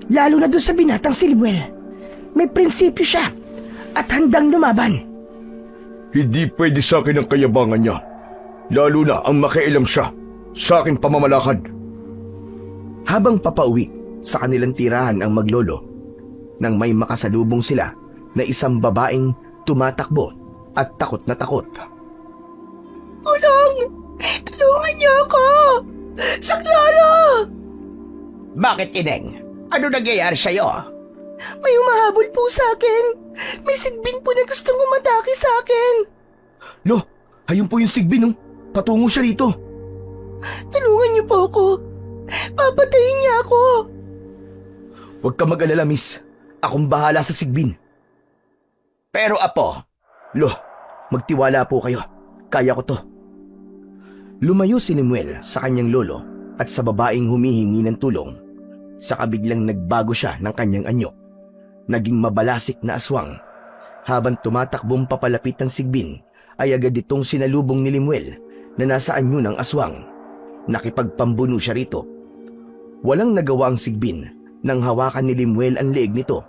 Lalo na doon sa binatang si Limuel. May prinsipyo siya at handang lumaban. Hindi pwede sa akin ang kayabangan niya. Lalo na ang makialam siya sa aking pamamalakad. Habang papauwi sa kanilang tirahan ang maglolo, nang may makasalubong sila na isang babaeng tumatakbo at takot na takot. Tulong! Tulungan niyo ako! Saklolo! Bakit, Ineng? Ano nangyayari sa'yo? May umahabol po sa akin. May sigbin po na gustong umatake sa akin. Lo, ayun po yung sigbin, oh. Patungo siya rito. Tulungan niyo po ako. Papatayin niya ako. Huwag ka mag-alala, miss. Akong bahala sa sigbin. Pero apo, Lo, magtiwala po kayo. Kaya ko to. Lumayo si Limuel sa kanyang lolo at sa babaeng humihingi ng tulong. Saka biglang nagbago siya ng kanyang anyo. Naging mabalasik na aswang. Habang tumatakbong papalapit ng sigbin, ay agad itong sinalubong ni Limuel na nasa anyo ng aswang. Nakipagpambuno siya rito. Walang nagawa ang sigbin nang hawakan ni Limuel ang leeg nito.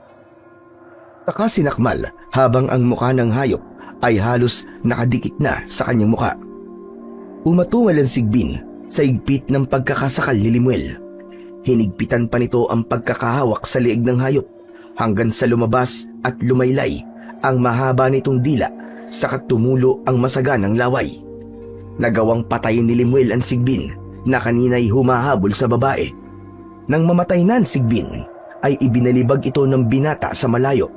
Saka sinakmal habang ang mukha ng hayop ay halos nakadikit na sa kanyang mukha. Umatungal ang sigbin sa higpit ng pagkakasakal ni Limuel. Hinigpitan pa nito ang pagkakahawak sa leeg ng hayop hanggang sa lumabas at lumaylay ang mahaba nitong dila saka tumulo ang masaganang laway. Nagawang patayin ni Limuel ang sigbin na kanina'y humahabol sa babae. Nang mamatay na ang sigbin, ay ibinalibag ito ng binata sa malayo.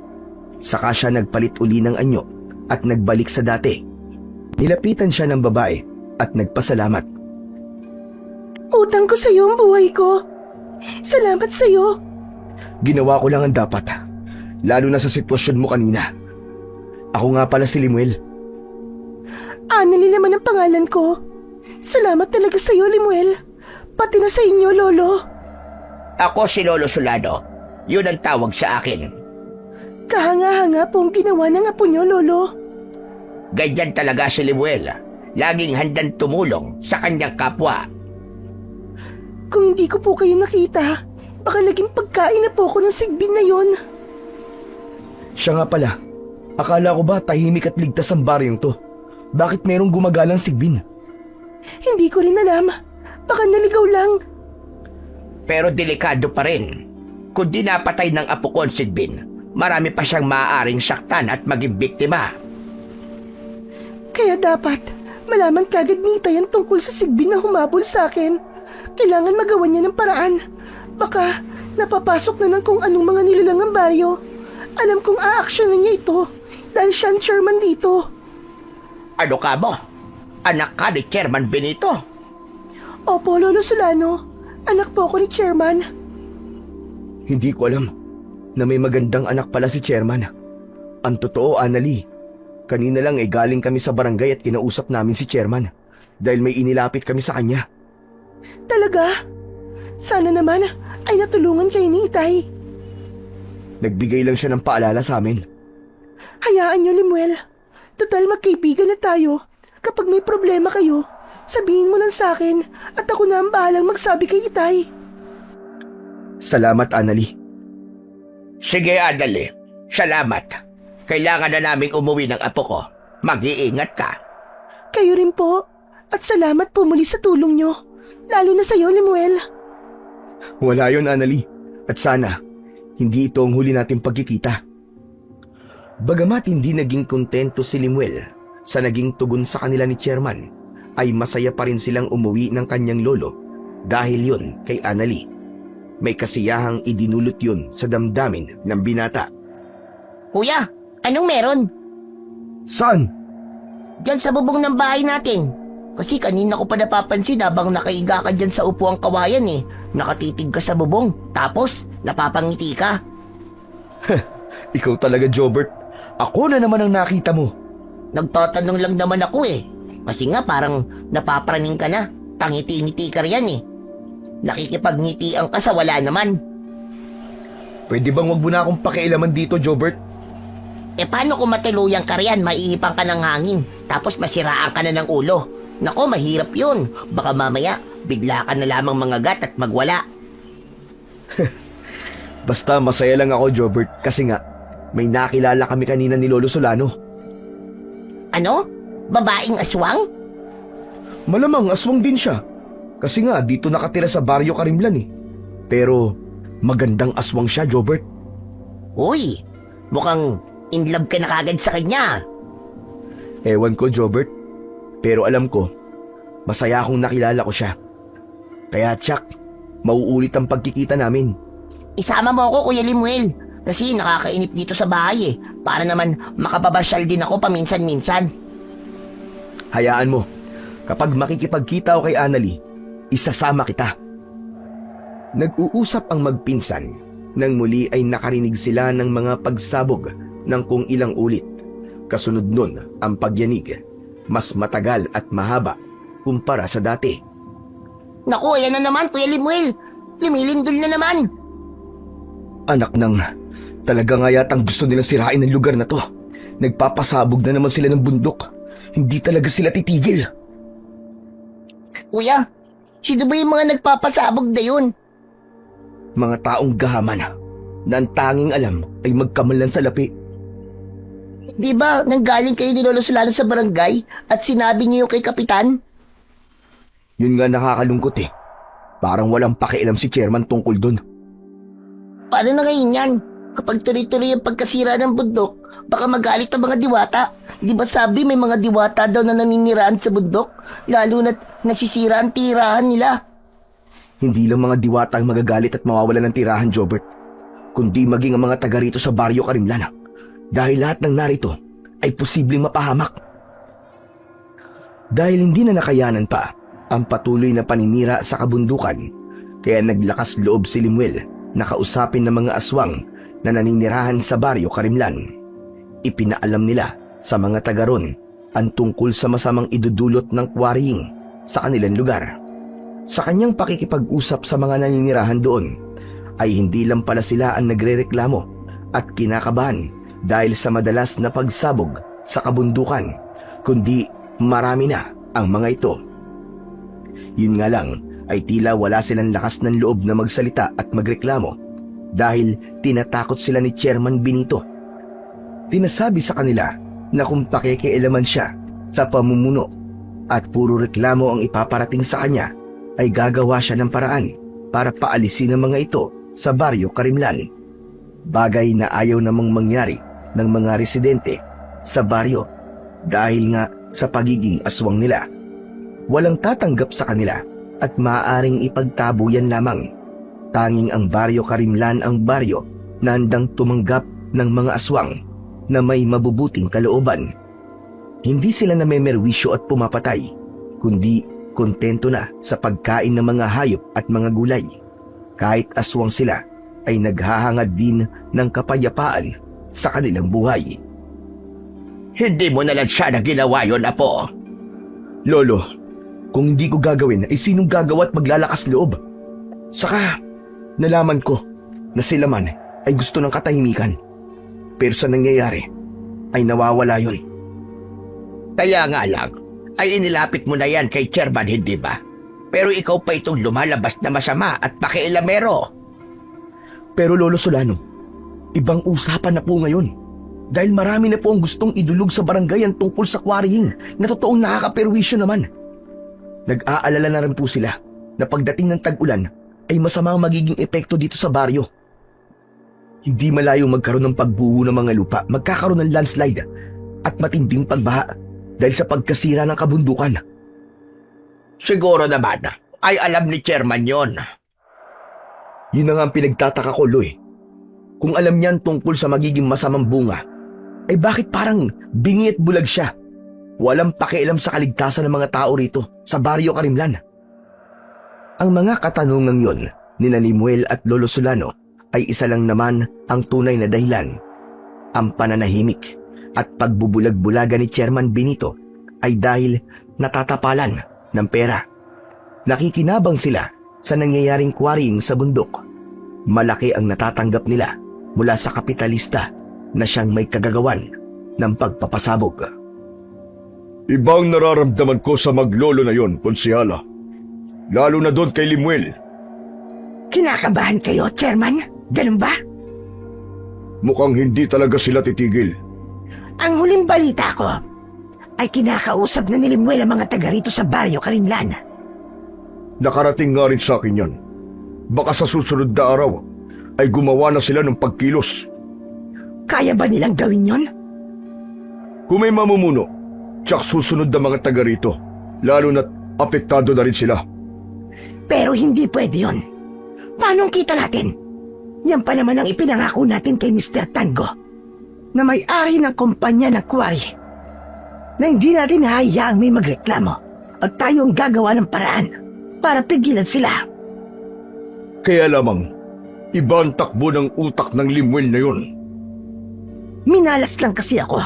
Saka siya nagpalit uli ng anyo at nagbalik sa dati. Nilapitan siya ng babae at nagpasalamat. Utang ko sa iyo ang buhay ko. Salamat sa iyo. Ginawa ko lang ang dapat, lalo na sa sitwasyon mo kanina. Ako nga pala si Limuel. Annalyn naman ang pangalan ko. Salamat talaga sa iyo, Limuel. Pati na sa inyo, Lolo. ako si Lolo Solano. Yun ang tawag sa akin. Kahanga-hanga po ang ginawa ng apo niyo, Lolo. Ganyan talaga si Limuel. Laging handang tumulong sa kanyang kapwa. Kung hindi ko po kayo nakita, baka naging pagkain na po ako ng sigbin na yon. Siya nga pala. Akala ko ba tahimik at ligtas ang baryong to? Bakit merong gumagalang sigbin? Hindi ko rin alam. Baka naligaw lang. Pero delikado pa rin. Kung di napatay ng apo ko ang sigbin, marami pa siyang maaaring saktan at maging biktima. Kaya dapat malaman kagad ni Itay ang tungkol sa sigbin na humabol sa akin. Kailangan magawa niya ng paraan. Baka napapasok na ng kung anong mga nilalang ang baryo. Alam kong aaksyonan niya ito dahil siya ang chairman dito. Ano ka mo? Anak ka ni Chairman Benito? Opo, Lolo Solano. Anak po ako ni Chairman. Hindi ko alam na may magandang anak pala si Chairman. Ang totoo, Annalie, kanina lang galing kami sa barangay at kinausap namin si Chairman dahil may inilapit kami sa kanya. Talaga? Sana naman ay natulungan kayo ni Itay. Nagbigay lang siya ng paalala sa amin. Hayaan niyo, Limuel. Total magkaibigan na tayo. Kapag may problema kayo, sabihin mo lang sa akin at ako na ang bahalang magsabi kay Itay. Salamat, Annalie. Sige, Adali. Salamat. Kailangan na naming umuwi ng apo ko. Mag-iingat ka. Kayo rin po. At salamat po muli sa tulong niyo. Lalo na sa iyo, Limuel. Wala yon, Annalie. At sana, hindi ito ang huli nating pagkikita. Bagamat hindi naging kontento si Limuel sa naging tugon sa kanila ni Chairman, ay masaya pa rin silang umuwi ng kanyang lolo dahil yun kay Annalie. May kasiyahang idinulot yun sa damdamin ng binata. Kuya, anong meron? Saan? Diyan sa bubong ng bahay natin. Kasi kanina ko pa napapansin habang nakaiga ka dyan sa upuang kawayan eh. Nakatitig ka sa bubong, tapos napapangiti ka. Ikaw talaga, Jobert. Ako na naman ang nakita mo. Nagtatanong lang naman ako eh. Kasi nga parang napapraning ka na. Pangiti-ngiti ka riyan eh. Nakikipagnitian ka sa wala naman. Pwede bang wag mo na akong pakialaman dito, Jobert? Eh paano kung matuluyang ka riyan, maiipang ka ng hangin, tapos masiraan ka na ng ulo? Nako, mahirap yun. Baka mamaya, bigla ka na lamang mangagat at magwala. Basta masaya lang ako, Jobert, kasi nga, may nakilala kami kanina ni Lolo Solano. Ano? Babaeng aswang? Malamang aswang din siya. Kasi nga, dito nakatira sa Baryo Karimlan eh. Pero, magandang aswang siya, Jobert. Uy, mukhang in love ka na kagad sa kanya. Ewan ko, Jobert. Pero alam ko, masaya akong nakilala ko siya. Kaya, Chuck, mauulit ang pagkikita namin. Isama mo ako, Kuya Limuel. Kasi nakakainip dito sa bahay eh. Para naman makapabasyal din ako paminsan-minsan. Hayaan mo, kapag makikipagkita ako kay Annalie, isasama kita. Nag-uusap ang magpinsan nang muli ay nakarinig sila ng mga pagsabog ng kung ilang ulit. Kasunod nun ang pagyanig, mas matagal at mahaba kumpara sa dati. Naku, ayan na naman, Kuya Limuel. Lumilindol na naman. Anak ng, talaga nga yatang gusto nilang sirain ang lugar na to. Nagpapasabog na naman sila ng bundok. Hindi talaga sila titigil. Kuya, sino ba yung mga nagpapasabog na yun? Mga taong gahaman na ang tanging alam ay magkamalan sa lapi. Di ba nanggaling kayo ni Lolo Solano sa barangay at sinabi niyo yung kay Kapitan? Yun nga nakakalungkot eh. Parang walang pakialam si Chairman tungkol dun. Paano na ngayon yan? Kapag tuloy-tuloy ang pagkasira ng bundok, baka magalit ang mga diwata. Di ba sabi may mga diwata daw na naniniraan sa bundok? Lalo na't nasisira ang tirahan nila. Hindi lang mga diwata ang magagalit at mawawalan ng tirahan, Jobert, kundi maging ang mga taga rito sa Baryo Karimlan. Dahil lahat ng narito ay posibleng mapahamak. Dahil hindi na nakayanan pa ang patuloy na paninira sa kabundukan, kaya naglakas loob si Limuel na kausapin ng mga aswang na naninirahan sa Baryo Karimlan. Ipinaalam nila sa mga taga ron ang tungkol sa masamang idudulot ng quarrying sa kanilang lugar. Sa kanyang pakikipag-usap sa mga naninirahan doon, ay hindi lang pala sila ang nagrereklamo at kinakabahan dahil sa madalas na pagsabog sa kabundukan, kundi marami na ang mga ito. Yun nga lang ay tila wala silang lakas ng loob na magsalita at magreklamo dahil tinatakot sila ni Chairman Benito. Tinasabi sa kanila na kung pakikialaman siya sa pamumuno at puro reklamo ang ipaparating sa kanya, ay gagawa siya ng paraan para paalisin ang mga ito sa Baryo Karimlan. Bagay na ayaw namang mangyari ng mga residente sa baryo dahil nga sa pagiging aswang nila. Walang tatanggap sa kanila at maaaring ipagtabuyan lamang. Tanging ang Baryo Karimlan ang baryo na handang tumanggap ng mga aswang na may mabubuting kalooban. Hindi sila namemerwisyo at pumapatay, kundi kontento na sa pagkain ng mga hayop at mga gulay. Kahit aswang sila, ay naghahangad din ng kapayapaan sa kanilang buhay. Hindi mo na lang siya na ginawa yun, Apo. Lolo, kung hindi ko gagawin, ay sinong gagawa at maglalakas loob? Saka, nalaman ko na sila man ay gusto ng katahimikan. Pero sa nangyayari, ay nawawala yun. Kaya nga lang, ay inilapit mo na yan kay Chairman, hindi ba? Pero ikaw pa itong lumalabas na masama at pakialamero. Pero Lolo Solano, ibang usapan na po ngayon. Dahil marami na po ang gustong idulog sa barangay ang tungkol sa quarrying na totoong nakakaperwisyo naman. Nag-aalala na rin po sila na pagdating ng tag-ulan ay masama ang magiging epekto dito sa baryo. Hindi malayong magkaroon ng pagbuho ng mga lupa, magkakaroon ng landslide at matinding pagbaha dahil sa pagkasira ng kabundukan. Siguro naman ay alam ni Chairman yon. Yun na nga ang pinagtataka ko, Loy. Kung alam niyan tungkol sa magiging masamang bunga, ay bakit parang bingi at bulag siya? Walang pakialam sa kaligtasan ng mga tao rito sa Baryo Karimlan. Ang mga katanungang yon ni Limuel at Lolo Solano ay isa lang naman ang tunay na dahilan. Ang pananahimik at pagbubulag-bulaga ni Chairman Benito ay dahil natatapalan ng pera. Nakikinabang sila sa nangyayaring quarrying sa bundok. Malaki ang natatanggap nila mula sa kapitalista na siyang may kagagawan ng pagpapasabog. Ibang nararamdaman ko sa maglolo na yon, Konsyala. Lalo na doon kay Limuel. Kinakabahan kayo, Chairman? Ganun ba? Mukhang hindi talaga sila titigil. Ang huling balita ko ay kinakausap na ni Limuel ang mga taga rito sa Baryo Karimlan. Nakarating nga rin sa akin yan. Baka sa susunod na araw ay gumawa na sila ng pagkilos. Kaya ba nilang gawin yon? Kung may mamumuno, tsak susunod na mga taga rito, lalo na't apektado na rin sila. Pero hindi pwede yon. Paano kita natin? Yan pa naman ang ipinangako natin kay Mr. Tango, na may-ari ng kumpanya ng quarry, na hindi natin hahayaang may magreklamo at tayo ang gagawa ng paraan para pigilan sila. Kaya lamang, iba ang takbo ng utak ng Limuel na yun. Minalas lang kasi ako.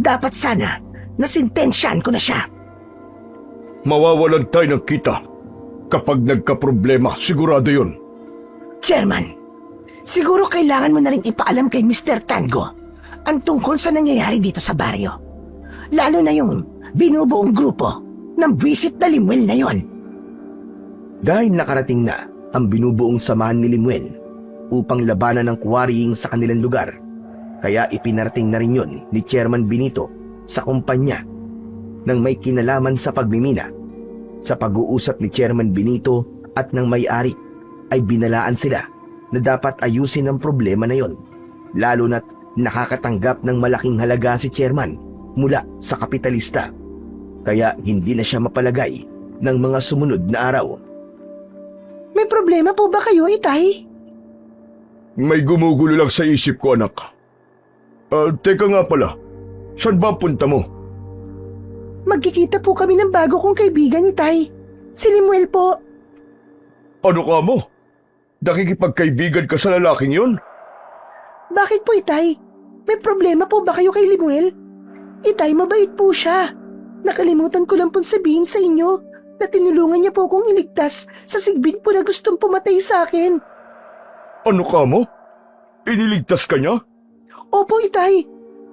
Dapat sana nasintensyahan ko na siya. Mawawalan tayo ng kita. Kapag nagkaproblema, sigurado yun. Chairman, siguro kailangan mo na rin ipaalam kay Mr. Tango ang tungkol sa nangyayari dito sa baryo. Lalo na yung binubuong grupo ng buwisit na Limuel na yon. Dahil nakarating na ang binubuong samahan ni Limuel upang labanan ng quarrying sa kanilang lugar, kaya ipinarating na rin yun ni Chairman Benito sa kumpanya ng may kinalaman sa pagmimina. Sa pag-uusap ni Chairman Benito at ng may-ari ay binalaan sila na dapat ayusin ang problema na yon, lalo na't nakakatanggap ng malaking halaga si Chairman mula sa kapitalista, kaya hindi na siya mapalagay ng mga sumunod na araw. May problema po ba kayo, Itay? May gumugulo lang sa isip ko, anak. Teka nga pala, saan ba punta mo? Magkikita po kami ng bago kong kaibigan, Itay. Si Limuel po. Ano ka mo? Nakikipagkaibigan ka sa lalaking yun? Bakit po, Itay? May problema po ba kayo kay Limuel? Itay, mabait po siya. Nakalimutan ko lang pong sabihin sa inyo na tinulungan niya po akong iligtas sa sigbin po na gustong pumatay sa akin. Ano ka mo? Iniligtas ka niya? Opo, Itay.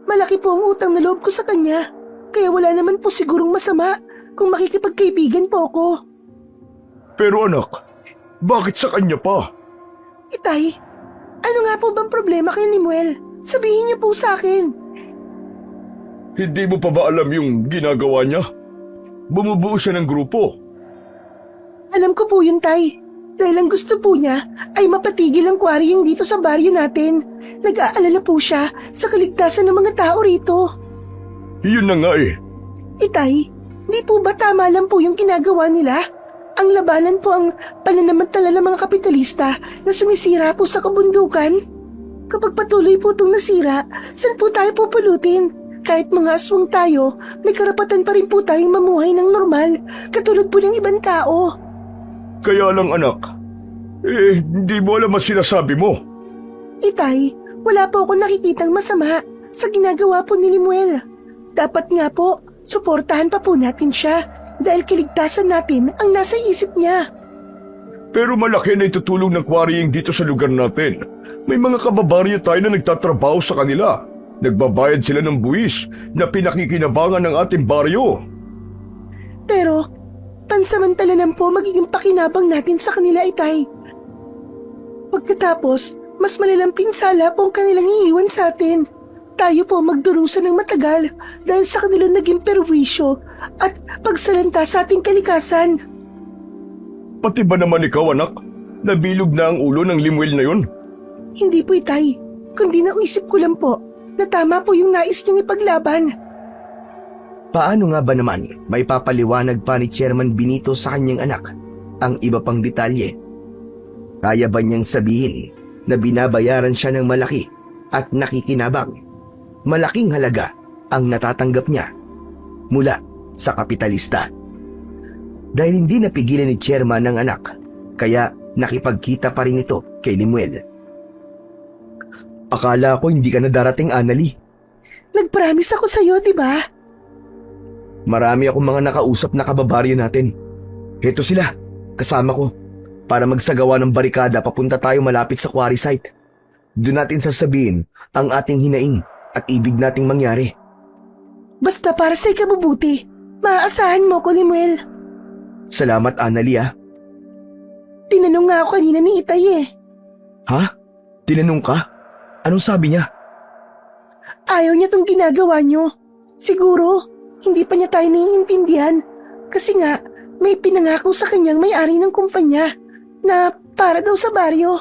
Malaki po ang utang na loob ko sa kanya. Kaya wala naman po sigurong masama kung makikipagkaibigan po ako. Pero anak, bakit sa kanya pa? Itay, ano nga po bang problema kay Limuel? Sabihin niyo po sa akin. Hindi mo pa ba alam yung ginagawa niya? Bumubuo siya ng grupo. Alam ko po yun, Tay. Dahil ang gusto po niya ay mapatigil ang quarrying dito sa baryo natin. Nag-aalala po siya sa kaligtasan ng mga tao rito. Yun na nga eh. Itay, di po ba tama lang po yung ginagawa nila? Ang labanan po ang pananamantala ng mga kapitalista na sumisira po sa kabundukan. Kapag patuloy po itong nasira, saan po tayo pupulutin? Kahit mga aswang tayo, may karapatan pa rin po tayong mamuhay ng normal, katulad po ng ibang tao. Kaya lang anak, hindi mo alam ang sinasabi mo. Itay, wala po akong nakikitang masama sa ginagawa po ni Limuel. Dapat nga po, suportahan pa po natin siya dahil kaligtasan natin ang nasa isip niya. Pero malaki na itutulong ng quarrying dito sa lugar natin. May mga kababaryo tayo na nagtatrabaho sa kanila. Nagbabayad sila ng buwis na pinakikinabangan ng ating baryo. Pero, pansamantala lang po magiging pakinabang natin sa kanila, Itay. Pagkatapos, mas malalang pinsala po ang kanilang iiwan sa atin. Tayo po magdurusa ng matagal dahil sa kanilang naging perwisyo at pagsalanta sa ating kalikasan. Pati ba naman ikaw anak? Nabilog na ang ulo ng Limuel na yon. Hindi po, Itay. Kundi naisip ko lang po na tama po yung nais niyang ipaglaban. Paano nga ba naman may papaliwanag pa ni Chairman Benito sa kanyang anak ang iba pang detalye? Kaya ba niyang sabihin na binabayaran siya ng malaki at nakikinabang? Malaking halaga ang natatanggap niya mula sa kapitalista. Dahil hindi napigilan ni Chairman ang anak, kaya nakipagkita pa rin ito kay Limuel. Akala ko hindi ka na darating, Annalie. Nag-promise ako sa'yo, di ba? Marami akong mga nakausap na kababaryo natin. Heto sila, kasama ko, para magsagawa ng barikada papunta tayo malapit sa quarry site. Doon natin sasabihin ang ating hinaing at ibig nating mangyari. Basta para sa ikabubuti, maaasahan mo ko, Limuel. Salamat, Annalie, ah. Tinanong nga ako kanina ni Itay eh. Ha? Tinanong ka? Anong sabi niya? Ayaw niya tong ginagawa niyo. Siguro, hindi pa niya tayo naiintindihan. Kasi nga, may pinangako sa kanyang may-ari ng kumpanya na para daw sa baryo.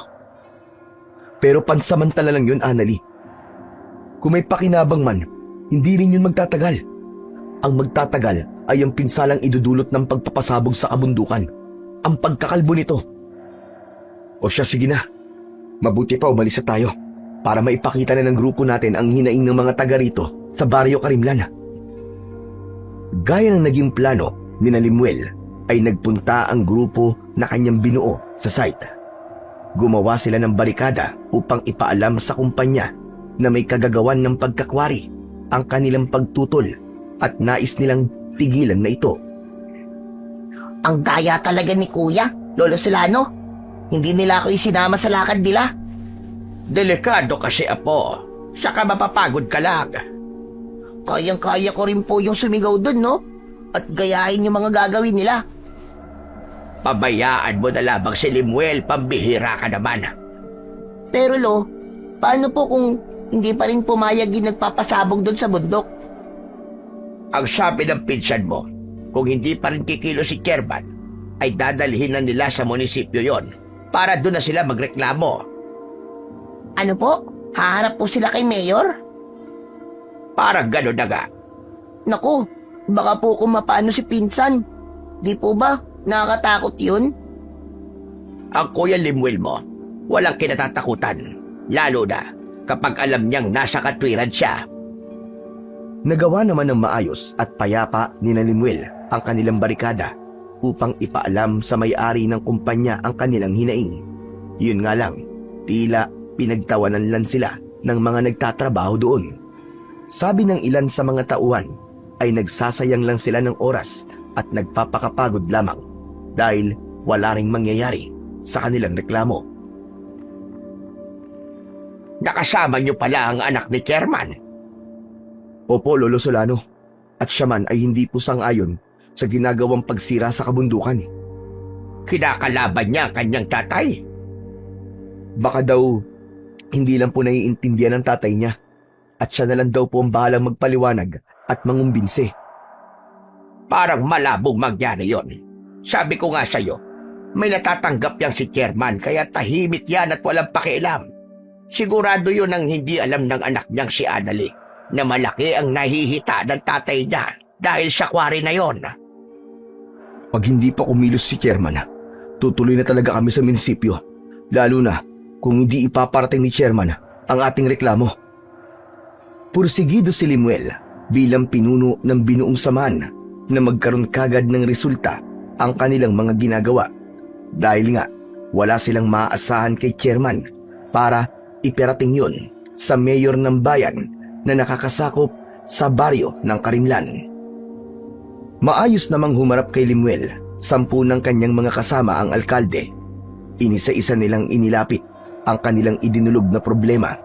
Pero pansamantala lang yun, Annalie. Kung may pakinabang man, hindi rin yun magtatagal. Ang magtatagal ay ang pinsalang idudulot ng pagpapasabog sa kabundukan. Ang pagkakalbo nito. O siya, sige na. Mabuti pa umalis na tayo para maipakita na ng grupo natin ang hinaing ng mga taga rito sa Baryo Karimlan. Gaya ng naging plano ni Limuel, ay nagpunta ang grupo na kanyang binuo sa site. Gumawa sila ng barikada upang ipaalam sa kumpanya na may kagagawan ng pagkakwari ang kanilang pagtutol at nais nilang tigilan na ito. Ang daya talaga ni Kuya, Lolo Solano. Hindi nila ako isinama sa lakad nila. Delikado kasi, Apo. Saka mapapagod ka lang. Kayang-kaya ko rin po yung sumigaw dun, no? At gayahin yung mga gagawin nila. Pabayaan mo na lamang si Limuel, pambihira ka naman. Pero Lo, paano po kung hindi pa rin pumayag yung nagpapasabog dun sa bundok? Ang sabi ng pinsan mo, kung hindi pa rin kikilo si Chairman, ay dadalhin na nila sa munisipyo yon para doon na sila magreklamo. Ano po? Haharap po sila kay Mayor? Parang gano'n na nga. Naku, baka po kung mapano si pinsan. Di po ba? Nakakatakot yun? Ang Kuya Limuel mo, walang kinatatakutan. Lalo na kapag alam niyang nasa katwiran siya. Nagawa naman ng maayos at payapa ni Limuel ang kanilang barikada upang ipaalam sa may-ari ng kumpanya ang kanilang hinaing. Yun nga lang, tila pinagtawanan lang sila ng mga nagtatrabaho doon. Sabi ng ilan sa mga tauhan ay nagsasayang lang sila ng oras at nagpapakapagod lamang dahil wala ring mangyayari sa kanilang reklamo. Nakasama niyo pala ang anak ni Chairman. Opo, Lolo Solano, at siya man ay hindi po sang-ayon sa ginagawang pagsira sa kabundukan. Kinakalaban niya ang kanyang tatay. Baka daw hindi lang po naiintindihan ng tatay niya at siya na lang daw po ang bahalang magpaliwanag at mangumbinse. Parang malabong mangyari yon. Sabi ko nga sa'yo, may natatanggap yang si Chairman kaya tahimik yan at walang pakialam. Sigurado yun ang hindi alam ng anak niyang si Annalie na malaki ang nahihita ng tatay niya dahil sa kwari na yon. Pag hindi pa kumilos si Chairman, tutuloy na talaga kami sa munisipyo, lalo na kung hindi ipaparating ni Chairman ang ating reklamo. Pursigido si Limuel bilang pinuno ng binuong samahan na magkaroon kagad ng resulta ang kanilang mga ginagawa dahil nga wala silang maaasahan kay Chairman para iparating yun sa mayor ng bayan na nakakasakop sa baryo ng Karimlan. Maayos namang humarap kay Limuel 10 ng kanyang mga kasama ang alkalde. Inisa-isa nilang inilapit ang kanilang idinulog na problema.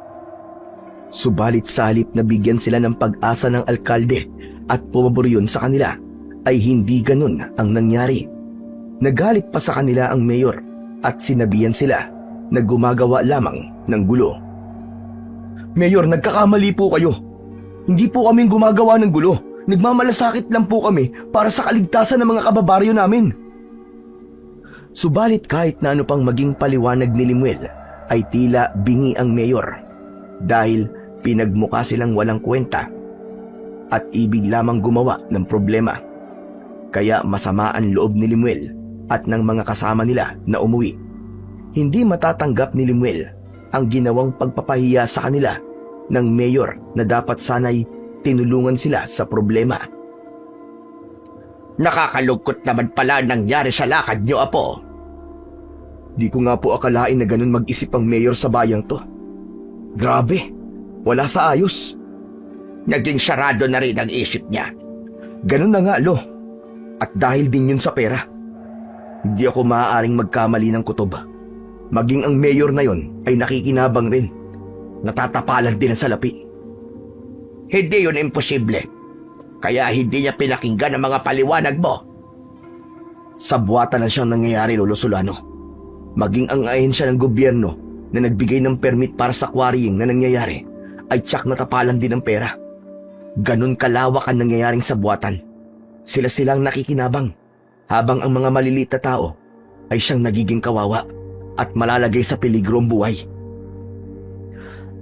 Subalit sa halip na bigyan sila ng pag-asa ng alkalde at pumabor yun sa kanila, ay hindi ganun ang nangyari. Nagalit pa sa kanila ang mayor at sinabihan sila na gumagawa lamang ng gulo. Mayor, nagkakamali po kayo. Hindi po kaming gumagawa ng gulo. Nagmamalasakit lang po kami para sa kaligtasan ng mga kababaryo namin. Subalit kahit na ano pang maging paliwanag ni Limuel ay tila bingi ang mayor dahil pinagmukha silang walang kwenta at ibig lamang gumawa ng problema. Kaya masama ang loob ni Limuel at ng mga kasama nila na umuwi. Hindi matatanggap ni Limuel ang ginawang pagpapahiya sa kanila ng mayor na dapat sana'y tinulungan sila sa problema. Nakakalungkot naman pala ang nangyari sa lakad niyo, Apo. Di ko nga po akalain na ganun mag-isip ang mayor sa bayang to. Grabe, wala sa ayos. Naging sarado na rin ang isip niya. Ganun na nga, Lo. At dahil din yun sa pera, hindi ako maaaring magkamali ng kutob. Maging ang mayor na yon ay nakikinabang rin. Natatapalan din ang salapi. Hindi yun imposible. Kaya hindi niya pinakinggan ang mga paliwanag mo. Sabwatan na siyang nangyayari, Lolo Solano. Maging ang ahensya ng gobyerno na nagbigay ng permit para sa quarrying na nangyayari ay tsak natapalan din ng pera. Ganun kalawak ang nangyayaring sabwatan. Sila silang nakikinabang, habang ang mga maliliit na tao ay siyang nagiging kawawa at malalagay sa peligro ang buhay.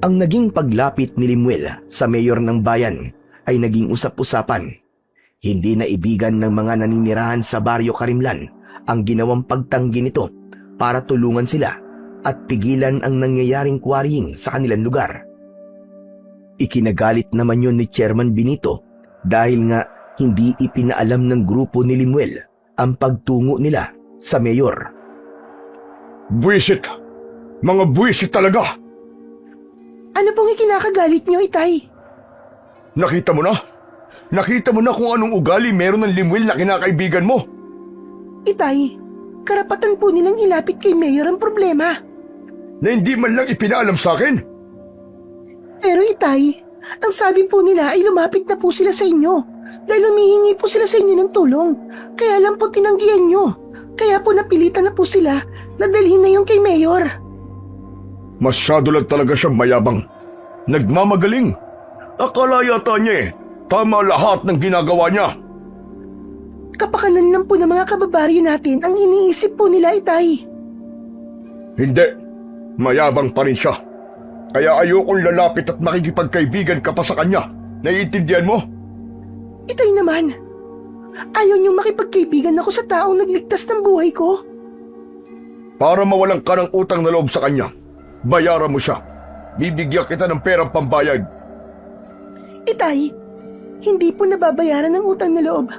Ang naging paglapit ni Limuel sa mayor ng bayan ay naging usap-usapan. Hindi na ibigan ng mga naninirahan sa Baryo Karimlan ang ginawang pagtanggi nito para tulungan sila at pigilan ang nangyayaring quarrying sa kanilang lugar. Ikinagalit naman yun ni Chairman Benito dahil nga hindi ipinaalam ng grupo ni Limuel ang pagtungo nila sa mayor. Buwisit! Mga buwisit talaga! Ano pong ikinakagalit niyo, Itay? Nakita mo na? Nakita mo na kung anong ugali meron ng Limuel na kinakaibigan mo? Itay, karapatan po nilang ilapit kay Mayor ang problema. Na hindi man lang ipinaalam sa akin? Pero Itay, ang sabi po nila ay lumapit na po sila sa inyo dahil humihingi po sila sa inyo ng tulong. Kaya lang po tinanggihan nyo. Kaya po napilitan na po sila na dalhin na yung kay Mayor. Masyado lang talaga siyang mayabang. Nagmamagaling. Akala yata niya tama lahat ng ginagawa niya. Kapakanan lang po ng mga kababaryo natin ang iniisip po nila, Itay. Hindi. Mayabang pa rin siya. Kaya ayokong lalapit at makikipagkaibigan ka pa sa kanya. Naiintindihan mo? Itay naman, ayaw niyong makipagkaibigan ako sa taong nagligtas ng buhay ko? Para mawalan ka ng utang na loob sa kanya, bayaran mo siya. Bibigyan kita ng perang pambayad. Itay, hindi po nababayaran ng utang na loob.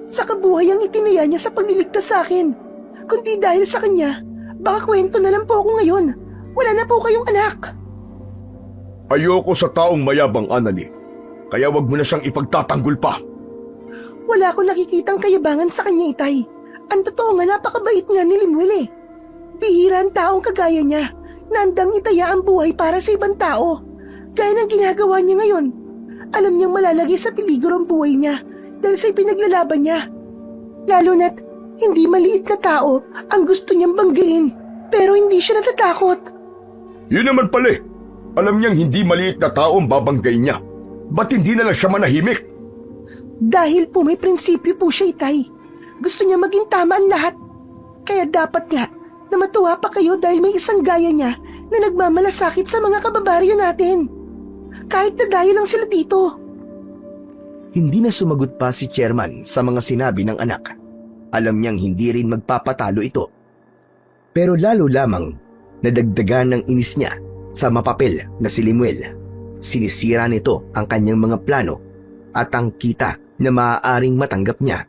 Sa kabuhay ang itinaya niya sa pagliligtas sa akin. Kundi dahil sa kanya, baka kwento na lang po ako ngayon. Wala na po kayong anak. Ayoko sa taong mayabang, Anali. Kaya wag mo na siyang ipagtatanggol pa. Wala akong nakikitang kayabangan sa kanya, Itay. Ang totoo nga, napakabait nga ni Limuel eh. Bihira ang taong kagaya niya, na handang itaya ang buhay para sa ibang tao. Gaya ng ginagawa niya ngayon. Alam niyang malalagay sa peligro ang buhay niya dahil sa ipinaglalaban niya. Lalo na't hindi maliit na tao ang gusto niyang banggain, pero hindi siya natatakot. Yun naman pala eh. Alam niyang hindi maliit na tao ang babanggain niya. Ba't hindi na lang siya manahimik? Dahil po may prinsipyo po siya, Itay. Gusto niya maging tama ang lahat. Kaya dapat nga na matuwa pa kayo dahil may isang gaya niya na nagmamalasakit sa mga kababaryo natin. Kahit na dayo lang sila dito. Hindi na sumagot pa si Chairman sa mga sinabi ng anak. Alam niyang hindi rin magpapatalo ito. Pero lalo lamang nadagdagan ng inis niya sa mapapel na si Limuel. Sinisira nito ang kanyang mga plano at ang kita na maaaring matanggap niya.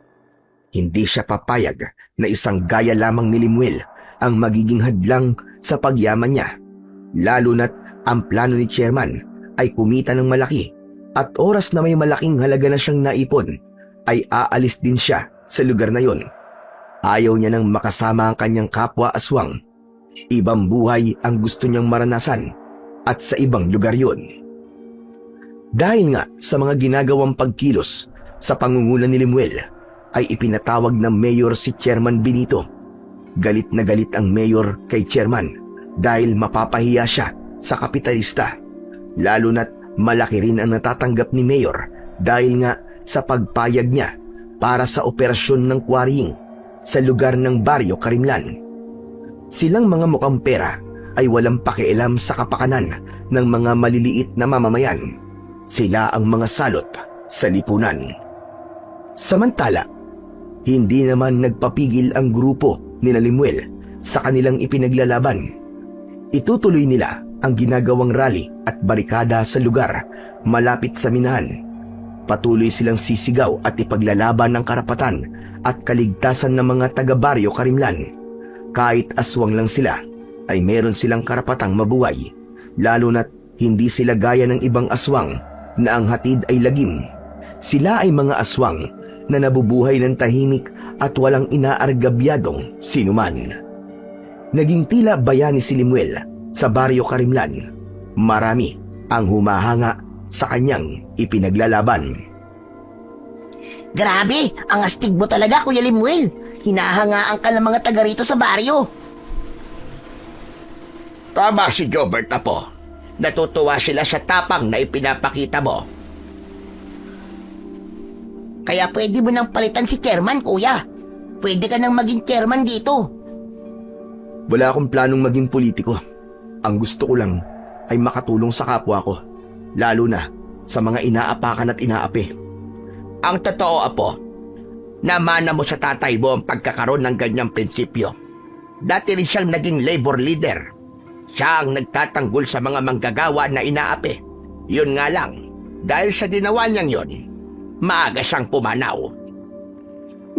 Hindi siya papayag na isang gaya lamang ni Limuel ang magiging hadlang sa pagyaman niya. Lalo na't ang plano ni Chairman ay kumita ng malaki at oras na may malaking halaga na siyang naipon ay aalis din siya sa lugar na yon. Ayaw niya nang makasama ang kanyang kapwa aswang. Ibang buhay ang gusto niyang maranasan at sa ibang lugar yon. Dahil nga sa mga ginagawang pagkilos sa pangunguna ni Limuel, ay ipinatawag ng mayor si Chairman Benito. Galit na galit ang mayor kay Chairman dahil mapapahiya siya sa kapitalista. Lalo na't malaki rin ang natatanggap ni mayor dahil nga sa pagpayag niya para sa operasyon ng quarrying sa lugar ng Baryo Karimlan. Silang mga mukhang pera ay walang pakialam sa kapakanan ng mga maliliit na mamamayan. Sila ang mga salot sa lipunan. Samantala, hindi naman nagpapigil ang grupo ni Limuel sa kanilang ipinaglalaban. Itutuloy nila ang ginagawang rally at barikada sa lugar malapit sa minahan. Patuloy silang sisigaw at ipaglalaban ng karapatan at kaligtasan ng mga taga-baryo Karimlan. Kahit aswang lang sila, ay meron silang karapatang mabuhay, lalo na't hindi sila gaya ng ibang aswang na ang hatid ay lagim. Sila ay mga aswang na nabubuhay ng tahimik at walang inaargabyadong sinuman. Naging tila bayani si Limuel sa baryo Karimlan. Marami ang humahanga sa kanyang ipinaglalaban. Grabe, ang astig mo talaga, Kuya Limuel. Hinahangaan ka ng mga taga rito sa baryo. Tama si Jobert, Apo. Natutuwa sila sa tapang na ipinapakita mo. Kaya pwede mo nang palitan si chairman, Kuya. Pwede ka nang maging chairman dito. Wala akong planong maging politiko. Ang gusto ko lang ay makatulong sa kapwa ko, lalo na sa mga inaapakan at inaapi. Ang totoo, Apo, namana mo sa tatay mo ang pagkakaroon ng ganyang prinsipyo. Dati rin siyang naging labor leader. Siya ang nagtatanggol sa mga manggagawa na inaapi. Yun nga lang, dahil sa ginawa niyang yun, maaga siyang pumanaw.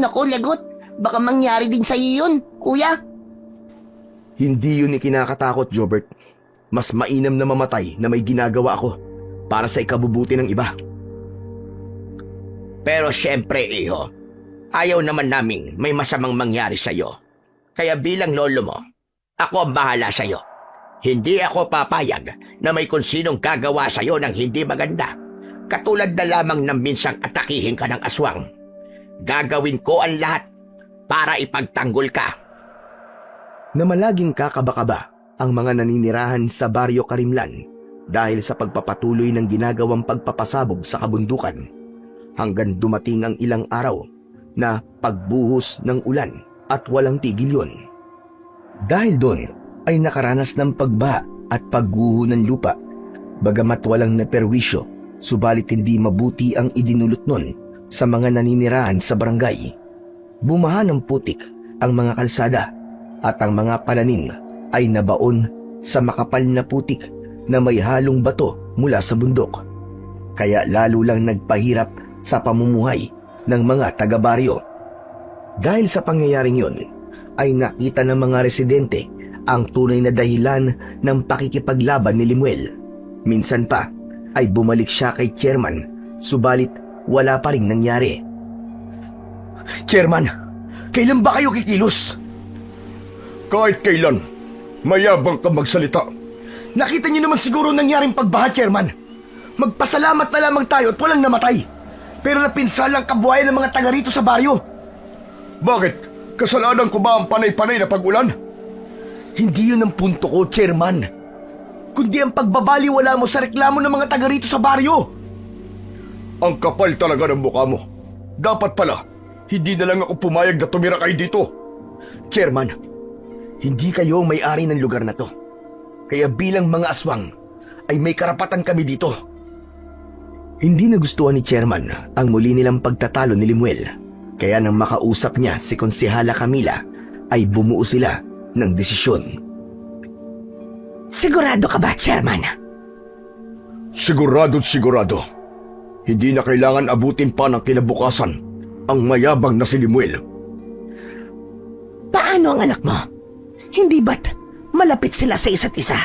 Naku, lagot. Baka mangyari din sa'yo yun, Kuya. Hindi yun ikinakatakot, Jobert. Mas mainam na mamatay na may ginagawa ako para sa ikabubuti ng iba. Pero siyempre, iho, ayaw naman naming may masamang mangyari sa'yo. Kaya bilang lolo mo, ako ang bahala sa'yo. Hindi ako papayag na may kung sinong gagawa sa'yo ng hindi maganda. Katulad na lamang ng minsang atakihin ka ng aswang. Gagawin ko ang lahat para ipagtanggol ka. Na malaging kakaba-kaba ang mga naninirahan sa baryo Karimlan dahil sa pagpapatuloy ng ginagawang pagpapasabog sa kabundukan, hanggang dumating ang ilang araw na pagbuhos ng ulan at walang tigil yun. Dahil doon ay nakaranas ng pagbaha at pagguho ng lupa. Bagamat walang naperwisyo, subalit hindi mabuti ang idinulot nun sa mga naninirahan sa barangay. Bumaha ng putik ang mga kalsada at ang mga palanin ay nabaon sa makapal na putik na may halong bato mula sa bundok. Kaya lalo lang nagpahirap sa pamumuhay ng mga taga-baryo. Dahil sa pangyayaring yun, ay nakita ng mga residente ang tunay na dahilan ng pakikipaglaban ni Limuel. Minsan pa ay bumalik siya kay chairman, subalit wala pa ring nangyari. Chairman, kailan ba kayo kikilos? Kahit kailan, mayabang ka magsalita. Nakita niyo naman siguro nangyaring pagbaha, chairman. Magpasalamat na lamang tayo at walang namatay. Pero napinsalang kabuhayan ng mga taga rito sa baryo. Bakit? Kasalanan ko ba ang panay-panay na pag-ulan? Hindi yun ang punto ko, chairman. Kundi ang pagbabaliwala mo sa reklamo ng mga taga rito sa baryo. Ang kapal talaga ng mukha mo. Dapat pala, hindi na lang ako pumayag na tumira kayo dito. Chairman, hindi kayo ang may-ari ng lugar na to. Kaya bilang mga aswang, ay may karapatan kami dito. Hindi nagustuhan ni chairman ang muli nilang pagtatalo ni Limuel. Kaya nang makausap niya si Konsehala Camila, ay bumuo sila ng desisyon. Sigurado ka ba, chairman? Sigurado't sigurado. Hindi na kailangan abutin pa ng kinabukasan ang mayabang na si Limuel. Paano ang anak mo? Hindi ba't malapit sila sa isa't isa?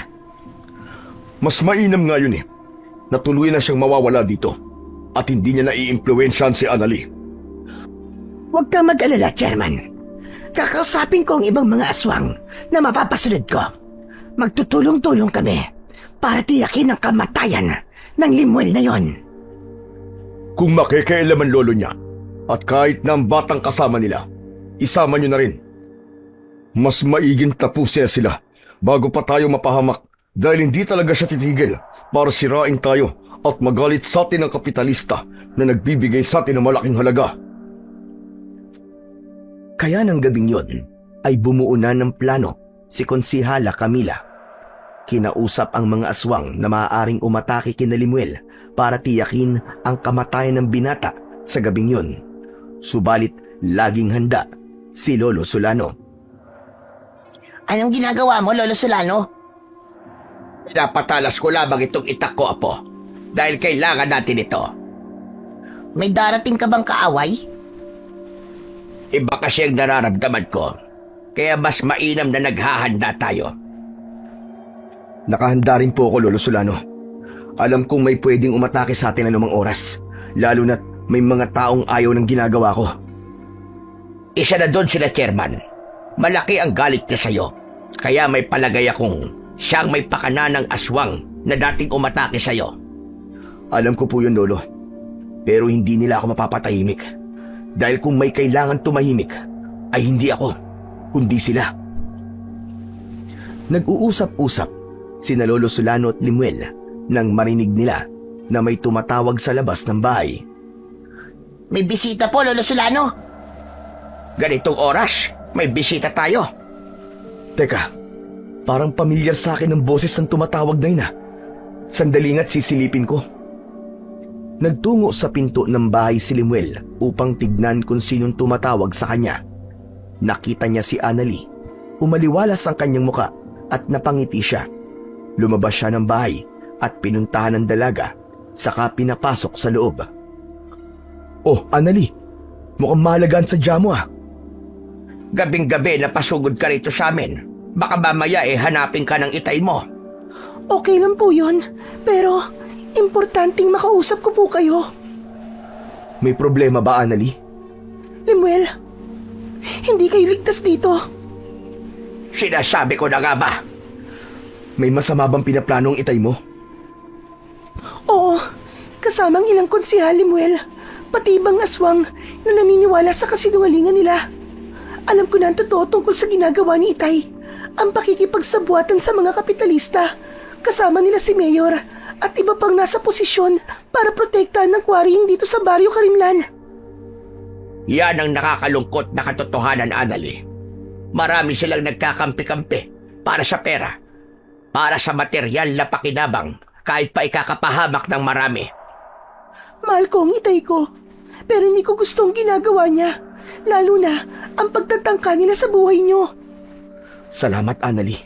Mas mainam nga yun eh. Natuloy na siyang mawawala dito at hindi niya naiimpluwensyahan si Annalie. Huwag ka mag-alala, chairman. Kakausapin ko ang ibang mga aswang na mapapasunod ko. Magtutulong-tulong kami para tiyakin ang kamatayan ng Limuel na yon. Kung makikialaman lolo niya at kahit na ang batang kasama nila, isama niyo na rin. Mas maiging tapusin na sila bago pa tayo mapahamak dahil hindi talaga siya titigil para sirain tayo at magalit sa atin ang kapitalista na nagbibigay sa atin ng malaking halaga. Kaya ng gabing yon ay bumuo na ng plano si Konsihala Camila. Kinausap ang mga aswang na maaaring umatake kina Limuel para tiyakin ang kamatayan ng binata sa gabing yun. Subalit laging handa si Lolo Solano. Anong ginagawa mo, Lolo Solano? Pinapatalas ko lamang itong itak ko, Apo. Dahil kailangan natin ito. May darating ka bang kaaway? Iba kasi ang nararamdaman ko. Kaya mas mainam na naghahanda tayo. Nakahanda rin po ako, Lolo Solano. Alam kong may pwedeng umatake sa atin anumang oras, lalo na't may mga taong ayaw ng ginagawa ko. Isa na doon sila, Chairman. Malaki ang galit niya sa'yo. Kaya may palagay akong siyang may pakana ng aswang na dating umatake sa'yo. Alam ko po yun, Lolo. Pero hindi nila ako mapapatahimik. Dahil kung may kailangan tumahimik, ay hindi ako, kundi sila. Nag-uusap-usap sina Lolo Solano at Limuel nang marinig nila na may tumatawag sa labas ng bahay. May bisita po, Lolo Solano. Ganitong oras, may bisita tayo. Teka, parang pamilyar sa akin ang boses ng tumatawag na yun. Sandali nga't sisilipin ko. Nagtungo sa pinto ng bahay si Limuel upang tignan kung sinong tumatawag sa kanya. Nakita niya si Annalie. Umaliwalas ang kanyang muka at napangiti siya. Lumabas siya ng bahay at pinuntahan ng dalaga, saka pinapasok sa loob. Oh, Annalie, mukhang mahalagaan sa mo ah. Gabing-gabi na pasugod ka rito sa amin. Baka mamaya hanapin ka ng itay mo. Okay lang po yun, pero importanteng makausap ko po kayo. May problema ba, Annalie? Limuel, hindi kayo ligtas dito. Sinasabi ko na nga ba? May masama bang pinaplanong itay mo? Oo, kasamang ilang konsihal, Limuel. Pati ibang aswang na naniniwala sa kasinungalingan nila. Alam ko na ang totoo tungkol sa ginagawa ni Itay. Ang pakikipagsabuatan sa mga kapitalista. Kasama nila si Mayor at iba pang nasa posisyon para protektahan ng quarrying dito sa Baryo Karimlan. Yan ang nakakalungkot na katotohanan, Annalie. Marami silang nagkakampi-kampi para sa pera. Para sa material na pakinabang kahit pa ikakapahamak ng marami. Mahal ko ang Itay ko, pero hindi ko gustong ginagawa niya. Lalo na ang pagtatangka nila sa buhay niyo. Salamat, Annalie.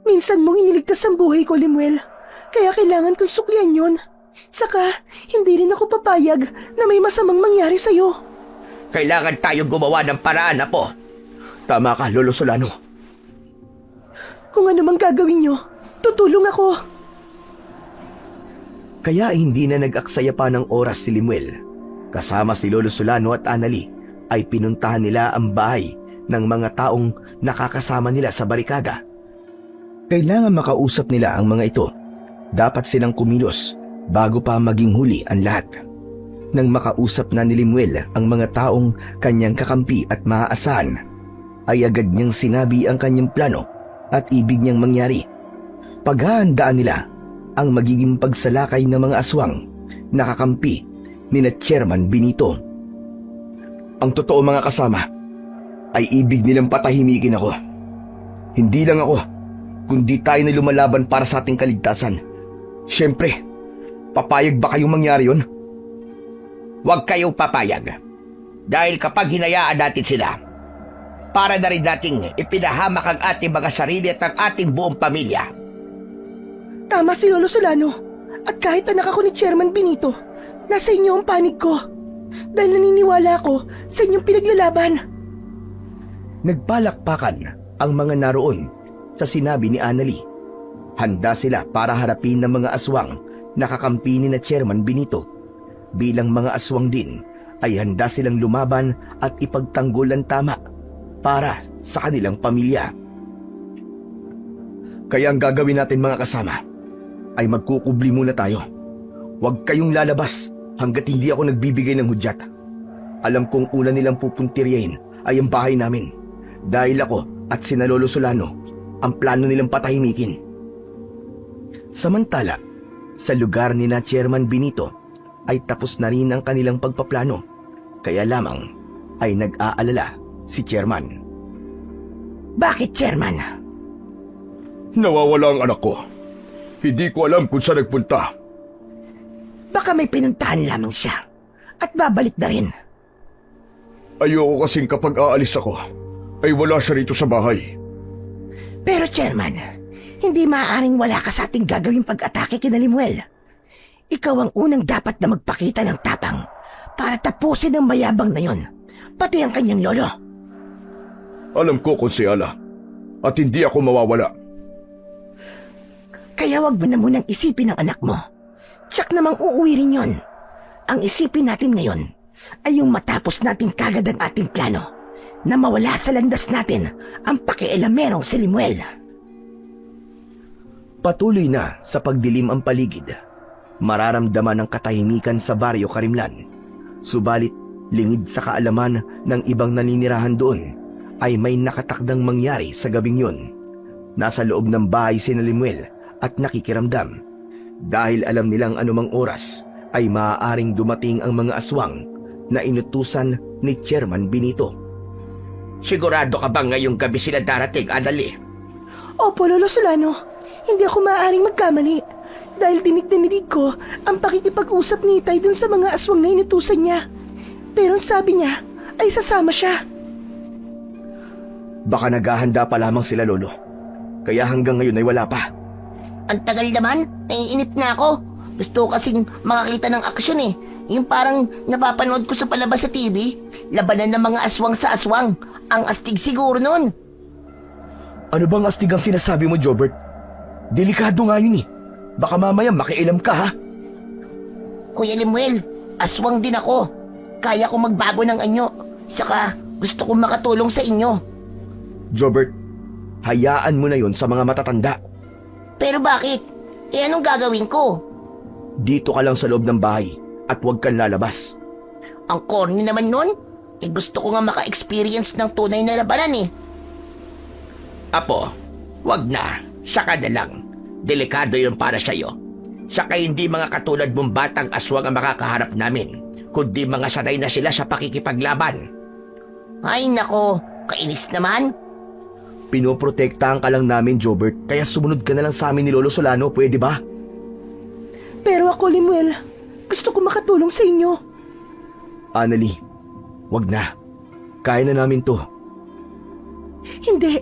Minsan mong iniligtas ang buhay ko, Limuel. Kaya kailangan kong suklian yon. Saka, hindi rin ako papayag na may masamang mangyari sa'yo. Kailangan tayong gumawa ng paraan, Apo. Tama ka, Lolo Solano. Kung ano mang gagawin niyo, tutulong ako. Kaya hindi na nag-aksaya pa ng oras si Limuel. Kasama si Lolo Solano at Annalie ay pinuntahan nila ang bahay ng mga taong nakakasama nila sa barikada. Kailangan makausap nila ang mga ito. Dapat silang kumilos bago pa maging huli ang lahat. Nang makausap na ni Limuel ang mga taong kanyang kakampi at maaasahan, ay agad niyang sinabi ang kanyang plano at ibig niyang mangyari. Paghahandaan nila ang magiging pagsalakay ng mga aswang na kakampi ni Chairman Benito. Ang totoo, mga kasama, ay ibig nilang patahimikin ako. Hindi lang ako, kundi tayo na lumalaban para sa ating kaligtasan. Siyempre, papayag ba kayong mangyari yun? Huwag kayong papayag. Dahil kapag hinayaan natin sila, para na rin nating ipinahamak ang ating mga sarili at ang ating buong pamilya. Tama si Lolo Solano. At kahit anak ako ni Chairman Benito, nasa inyo ang panig ko. Dahil naniniwala ako sa inyong pinaglalaban. Nagpalakpakan ang mga naroon sa sinabi ni Annalie. Handa sila para harapin ng mga aswang na kakampi ni Chairman Benito. Bilang mga aswang din, ay handa silang lumaban at ipagtanggol ang tama para sa kanilang pamilya. Kaya ang gagawin natin, mga kasama, ay magkukubli muna tayo. Huwag kayong lalabas hanggat hindi ako nagbibigay ng hudyat. Alam kong una nilang pupuntiryahin ay ang bahay namin. Dahil ako at sina Lolo Solano, ang plano nilang patahimikin. Samantala, sa lugar ni Chairman Benito ay tapos na rin ang kanilang pagpaplano. Kaya lamang ay nag-aalala si Chairman. Bakit, Chairman? Nawawala ang anak ko. Hindi ko alam kung saan nagpunta. Baka may pinuntahan lamang siya at babalik na rin. Ayoko kasing kapag aalis ako, ay wala siya rito sa bahay. Pero Chairman, hindi maaaring wala ka sa ating gagawing pag-atake kina Limuel. Ikaw ang unang dapat na magpakita ng tapang para tapusin ang mayabang na yon, pati ang kanyang lolo. Alam ko, Konsyala, at hindi ako mawawala. Kaya wag mo na munang isipin ang anak mo. Tsak namang uuwi rin yon. Ang isipin natin ngayon ay yung matapos natin kagad ang ating plano na mawala sa landas natin ang pakialamerong si Limuel. Patuloy na sa pagdilim ang paligid. Mararamdaman ang katahimikan sa baryo Karimlan. Subalit, lingid sa kaalaman ng ibang naninirahan doon ay may nakatakdang mangyari sa gabing yun. Nasa loob ng bahay si Limuel at nakikiramdam dahil alam nilang anumang oras ay maaaring dumating ang mga aswang na inutusan ni Chairman Benito. Sigurado ka bang ngayong gabi sila darating, Anali? Opo, Lolo Solano. Hindi ako maaaring magkamali. Dahil dinig ko ang pakikipag-usap ni Itay dun sa mga aswang na inutusan niya. Pero ang sabi niya ay sasama siya. Baka naghahanda pa lamang sila, Lolo. Kaya hanggang ngayon ay wala pa. Ang tagal naman, naiinip na ako. Gusto ko kasing makakita ng aksyon eh. Yung parang napapanood ko sa palabas sa TV, labanan ng mga aswang sa aswang. Ang astig siguro nun. Ano bang astig ang sinasabi mo, Jobert? Delikado nga yun eh. Baka mamaya makialam ka, ha? Kuya Limuel, aswang din ako. Kaya ko magbago ng anyo. Saka gusto kong makatulong sa inyo. Jobert, hayaan mo na yon sa mga matatanda. Pero bakit? Eh anong gagawin ko? Dito ka lang sa loob ng bahay at huwag kang lalabas. Ang corny naman nun. Eh gusto ko nga maka-experience ng tunay na labanan eh. Apo, wag na. Saka na lang. Delikado yun para sa'yo. Saka hindi mga katulad mong batang aswang ang makakaharap namin, kundi mga sanay na sila sa pakikipaglaban. Ay nako, kainis naman. Pinoprotektahan ka lang namin, Jobert, kaya sumunod ka na lang sa amin ni Lolo Solano, pwede ba? Pero ako, Limuel, gusto ko makatulong sa inyo. Anali, wag na. Kaya na namin to. Hindi.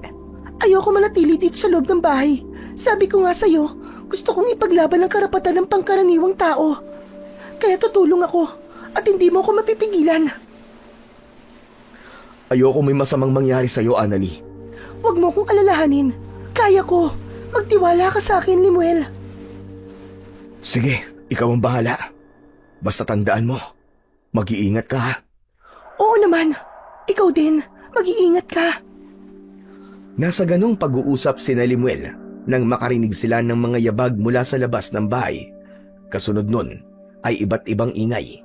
Ayoko manatili dito sa loob ng bahay. Sabi ko nga sa'yo, gusto kong ipaglaban ang karapatan ng pangkaraniwang tao. Kaya tutulong ako at hindi mo ako mapipigilan. Ayoko may masamang mangyari sa'yo, Anali. Huwag mo kong alalahanin. Kaya ko. Magtiwala ka sa akin, Limuel. Sige, ikaw ang bahala. Basta tandaan mo, mag-iingat ka, ha? Oo naman. Ikaw din. Mag-iingat ka. Nasa ganong pag-uusap si Limuel nang makarinig sila ng mga yabag mula sa labas ng bahay. Kasunod nun ay iba't ibang ingay.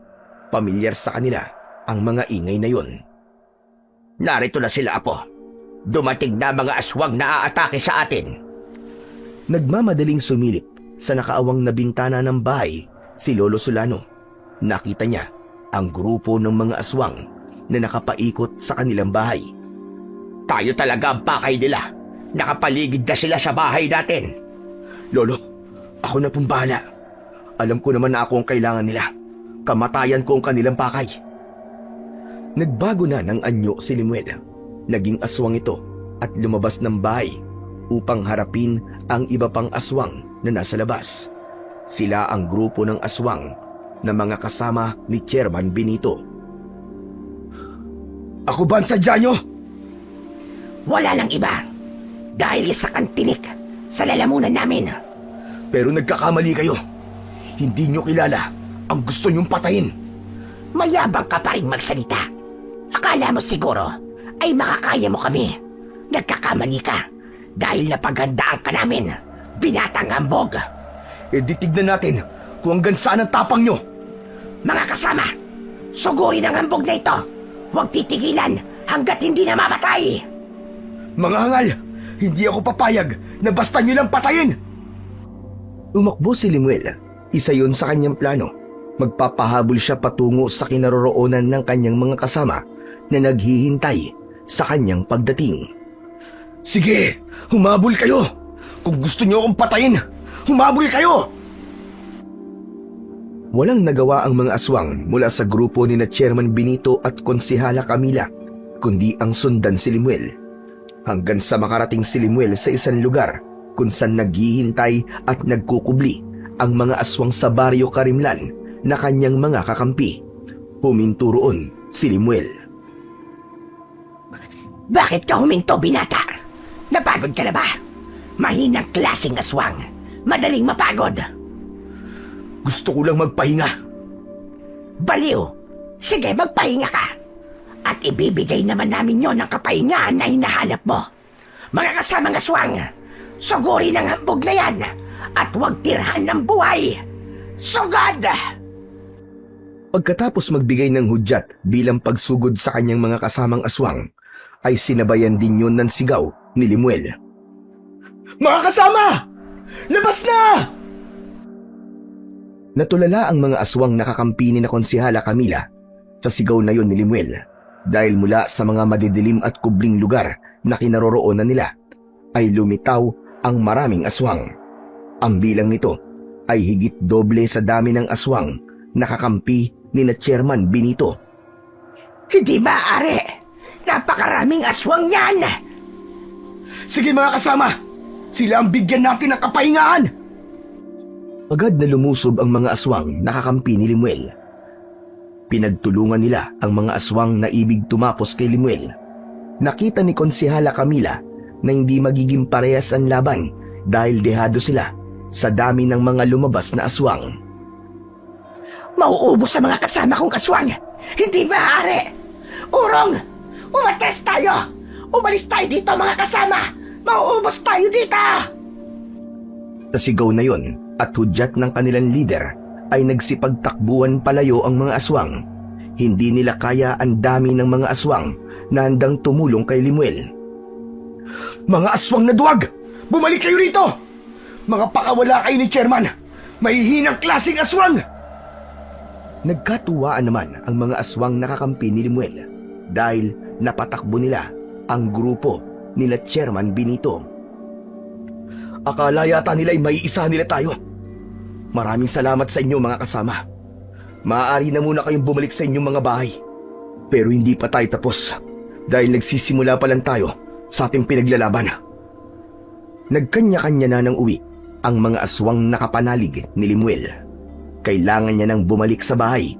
Pamilyar sa kanila ang mga ingay na yun. Narito na sila, Apo. Dumating na mga aswang na aatake sa atin. Nagmamadaling sumilip sa nakaawang na bintana ng bahay si Lolo Solano. Nakita niya ang grupo ng mga aswang na nakapaikot sa kanilang bahay. Tayo talaga ang pakay nila. Nakapaligid na sila sa bahay natin. Lolo, ako na pong bahala. Alam ko naman na ako ang kailangan nila. Kamatayan ko ang kanilang pakay. Nagbago na ng anyo si Limuel. Naging aswang ito at lumabas ng bahay upang harapin ang iba pang aswang na nasa labas. Sila ang grupo ng aswang na mga kasama ni Chairman Benito. Ako ba ang sadya nyo? Wala nang iba. Dahil sa kantinik sa lalamunan namin. Pero nagkakamali kayo. Hindi nyo kilala ang gusto nyong patayin. Mayabang ka pa rin magsalita. Akala mo siguro ay makakaya mo kami. Nagkakamali ka dahil napaghandaan ka namin. Binatang hambog. E di tignan natin kung hanggang saan ang tapang nyo. Mga kasama, sugurin ang hambog na ito. Huwag titigilan hanggat hindi namamatay. Mga hangal, hindi ako papayag na basta nyo lang patayin. Umakbo si Limuel. Isa yun sa kanyang plano. Magpapahabol siya patungo sa kinaroroonan ng kanyang mga kasama na naghihintay sa kanyang pagdating. Sige, humabol kayo! Kung gusto niyo akong patayin, humabol kayo! Walang nagawa ang mga aswang mula sa grupo ni na Chairman Benito at Konsehala Camila, kundi ang sundan si Limuel. Hanggang sa makarating si Limuel sa isang lugar kung saan naghihintay at nagkukubli ang mga aswang sa Baryo Karimlan na kanyang mga kakampi. Huminto roon si Limuel. Bakit ka huminto, binata? Napagod ka na ba? Mahinang klaseng aswang. Madaling mapagod. Gusto ko lang magpahinga. Baliw! Sige, magpahinga ka. At ibibigay naman namin yon ng kapahingaan na hinahanap mo. Mga kasamang aswang, suguri ng hambog na yan at huwag tirhan ng buhay. Sugad! Pagkatapos magbigay ng hudyat bilang pagsugod sa kanyang mga kasamang aswang, ay sinabayan din yun ng sigaw ni Limuel. Mga kasama! Labas na! Natulala ang mga aswang nakakampi ni na Konsehala Camila sa sigaw na yon ni Limuel dahil mula sa mga madidilim at kubling lugar na kinaroroonan nila ay lumitaw ang maraming aswang. Ang bilang nito ay higit doble sa dami ng aswang nakakampi ni na Chairman Benito. Hindi maaari! Napakaraming aswang yan! Sige mga kasama, sila ang bigyan natin ng kapahingaan! Agad na lumusob ang mga aswang nakakampi ni Limuel. Pinagtulungan nila ang mga aswang na ibig tumapos kay Limuel. Nakita ni Konsehala Camila na hindi magiging parehas ang laban dahil dehado sila sa dami ng mga lumabas na aswang. Mauubos sa mga kasama kong aswang! Hindi maaari! Urong! Umatres tayo! Umalis tayo dito mga kasama! Mauubos tayo dito! Sa sigaw na yon at hudyat ng kanilang leader ay nagsipagtakbuhan palayo ang mga aswang. Hindi nila kaya ang dami ng mga aswang na handang tumulong kay Limuel. Mga aswang na duwag! Bumalik kayo rito! Mga pakawala kayo ni Chairman! Mahihinang klaseng aswang! Nagkatuwaan naman ang mga aswang nakakampi ni Limuel dahil napatakbo nila ang grupo nila Chairman Benito. Akala yata nila ay maiisa nila tayo. Maraming salamat sa inyo mga kasama. Maaari na muna kayong bumalik sa inyong mga bahay. Pero hindi pa tayo tapos dahil nagsisimula pa lang tayo sa ating pinaglalaban. Nagkanya-kanya na ng uwi ang mga aswang nakapanalig ni Limuel. Kailangan niya nang bumalik sa bahay.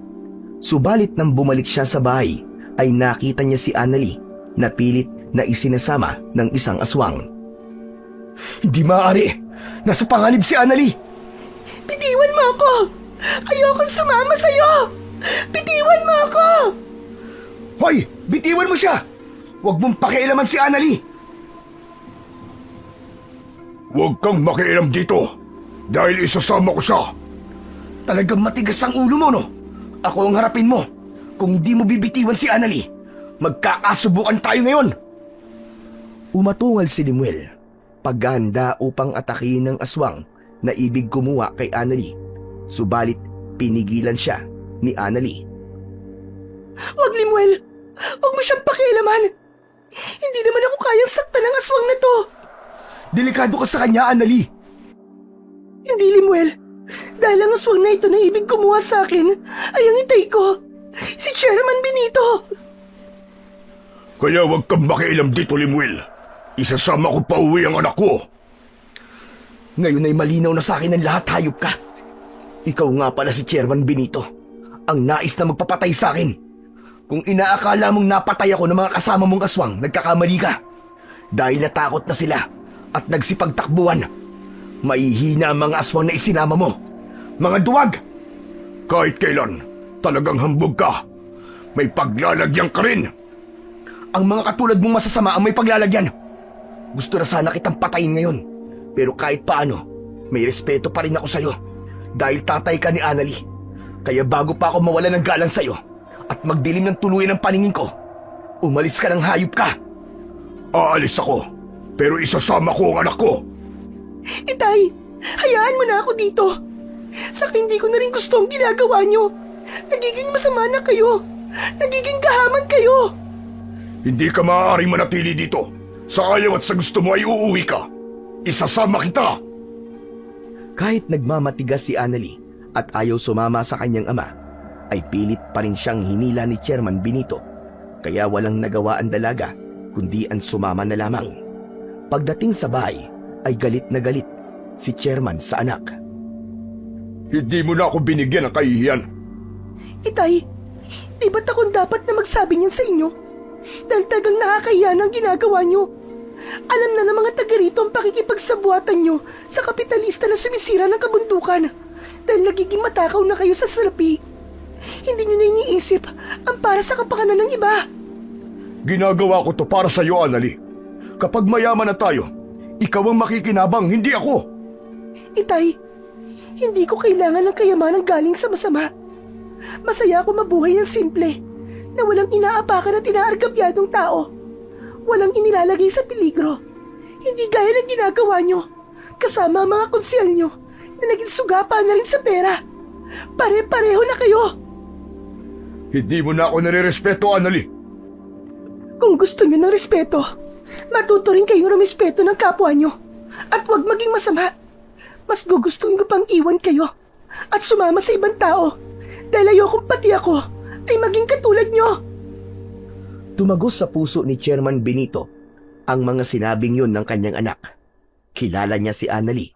Subalit nang bumalik siya sa bahay, ay nakita niya si Annalie na pilit na isinasama ng isang aswang. Hindi maaari! Nasa panganib si Annalie! Bitiwan mo ako! Ayokong sumama sa'yo! Bitiwan mo ako! Hoy! Bitiwan mo siya! Huwag mong pakialaman si Annalie! Huwag kang makialam dito dahil isasama ko siya. Talagang matigas ang ulo mo, no? Ako ang harapin mo. Kung hindi mo bibitiwan si Annalie, magkakasubukan tayo ngayon. Umatungal si Limuel, paghahanda upang atakihin ng aswang na ibig kumuha kay Annalie. Subalit pinigilan siya ni Annalie. Huwag, Limuel! Huwag mo siyang pakialaman! Hindi naman ako kayang saktan ng aswang na to! Delikado ka sa kanya, Annalie! Hindi, Limuel. Dahil ang aswang na ito na ibig kumuha sa akin ay ang itay ko, si Chairman Benito. Kaya huwag kang makialam dito, Limuel. Isasama ko pa uwi ang anak ko. Ngayon ay malinaw na sa akin ang lahat, hayop ka. Ikaw nga pala si Chairman Benito, ang nais na magpapatay sa akin. Kung inaakala mong napatay ako ng mga kasama mong aswang, nagkakamali ka. Dahil natakot na sila at nagsipagtakbuhan. Maihina ang mga aswang na isinama mo. Mga duwag! Kahit kailan, talagang hambog ka. May paglalagyan ka rin. Ang mga katulad mong masasama ang may paglalagyan. Gusto na sana kitang patayin ngayon. Pero kahit paano, may respeto pa rin ako sa'yo. Dahil tatay ka ni Annalie. Kaya bago pa ako mawala ng galang sa'yo at magdilim ng tuluyan ng paningin ko, umalis ka ng hayop ka. Aalis ako, pero isasama ko ang anak ko. Itay, hayaan mo na ako dito. Saka hindi ko na rin gusto ang ginagawa niyo. Nagiging masama na kayo. Nagiging gahaman kayo. Hindi ka maaaring manatili dito Sa ayaw at sa gusto mo ay uuwi ka. Isasama kita. Kahit nagmamatigas si Annalie at ayaw sumama sa kanyang ama, ay pilit pa rin siyang hinila ni Chairman Benito. Kaya walang nagawa ang dalaga, kundi ang sumama na lamang. Pagdating sa bahay, ay galit na galit si Chairman sa anak. Hindi mo na ako binigyan ng kahihiyan. Itay, di ba't akong dapat na magsabi niyan sa inyo? Dahil tagang nakakahiya ng ginagawa niyo. Alam na ng mga taga rito ang pakikipagsabuatan niyo sa kapitalista na sumisira ng kabundukan. Dahil nagiging matakaw na kayo sa salapi. Hindi niyo na iniisip ang para sa kapakanan ng iba. Ginagawa ko to para sa iyo, Annalie. Kapag mayaman na tayo, ikaw ang makikinabang, hindi ako. Itay, hindi ko kailangan ng kayamanang galing sa masama. Masaya ako mabuhay ng simple, na walang inaapakan at inaargabyadong tao. Walang inilalagay sa peligro. Hindi gaya ng ginagawa nyo, kasama ang mga konsyal nyo, na naging sugapa na rin sa pera. Pare-pareho na kayo. Hindi mo na ako nare-respeto, Annalie. Kung gusto nyo ng respeto, matuto rin kayong rumispeto ng kapwa nyo. At huwag maging masama. Mas gugustuhin ko pang iwan kayo at sumama sa ibang tao dahil ayokong pati ako ay maging katulad nyo. Tumagos sa puso ni Chairman Benito ang mga sinabing yun ng kanyang anak. Kilala niya si Annalie.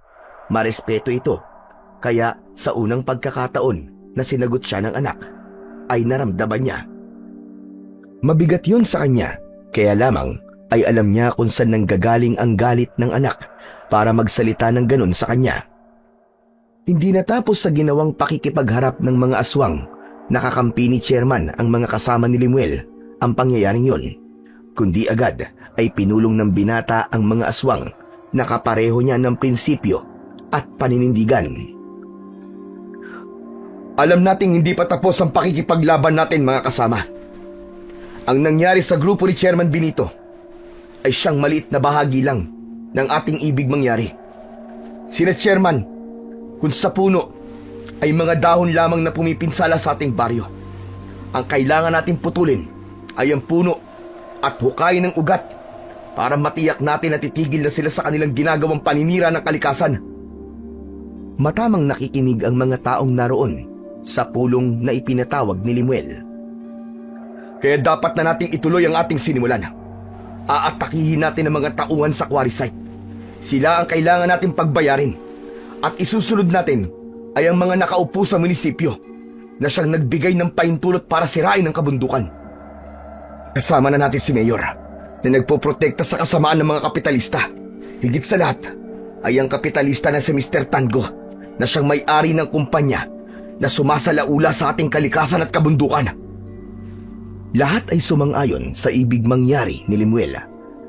Marespeto ito. Kaya sa unang pagkakataon na sinagot siya ng anak, ay naramdaman niya. Mabigat yun sa kanya, kaya lamang ay alam niya kung saan nanggagaling ang galit ng anak para magsalita ng ganun sa kanya. Hindi natapos sa ginawang pakikipagharap ng mga aswang, nakakampi ni Chairman ang mga kasama ni Limuel ang pangyayaring yun, kundi agad ay pinulong ng binata ang mga aswang na kapareho niya ng prinsipyo at paninindigan. Alam nating hindi pa tapos ang pakikipaglaban natin, mga kasama. Ang nangyari sa grupo ni Chairman Benito ay siyang maliit na bahagi lang ng ating ibig mangyari. Sina Chairman, kung sa puno, ay mga dahon lamang na pumipinsala sa ating baryo. Ang kailangan natin putulin ay ang puno at hukayin ng ugat para matiyak natin na titigil na sila sa kanilang ginagawang paninira ng kalikasan. Matamang nakikinig ang mga taong naroon sa pulong na ipinatawag ni Limuel. Kaya dapat na nating ituloy ang ating sinimulan. Aatakihin natin ang mga tauhan sa quarry site. Sila ang kailangan natin pagbayarin. At isusunod natin ay ang mga nakaupo sa munisipyo na siyang nagbigay ng paintulot para sirain ang kabundukan. Kasama na natin si Mayor na nagpoprotekta sa kasamaan ng mga kapitalista. Higit sa lahat ay ang kapitalista na si Mr. Tango na siyang may-ari ng kumpanya na sumasalaula sa ating kalikasan at kabundukan. Lahat ay sumang-ayon sa ibig mangyari ni Limuel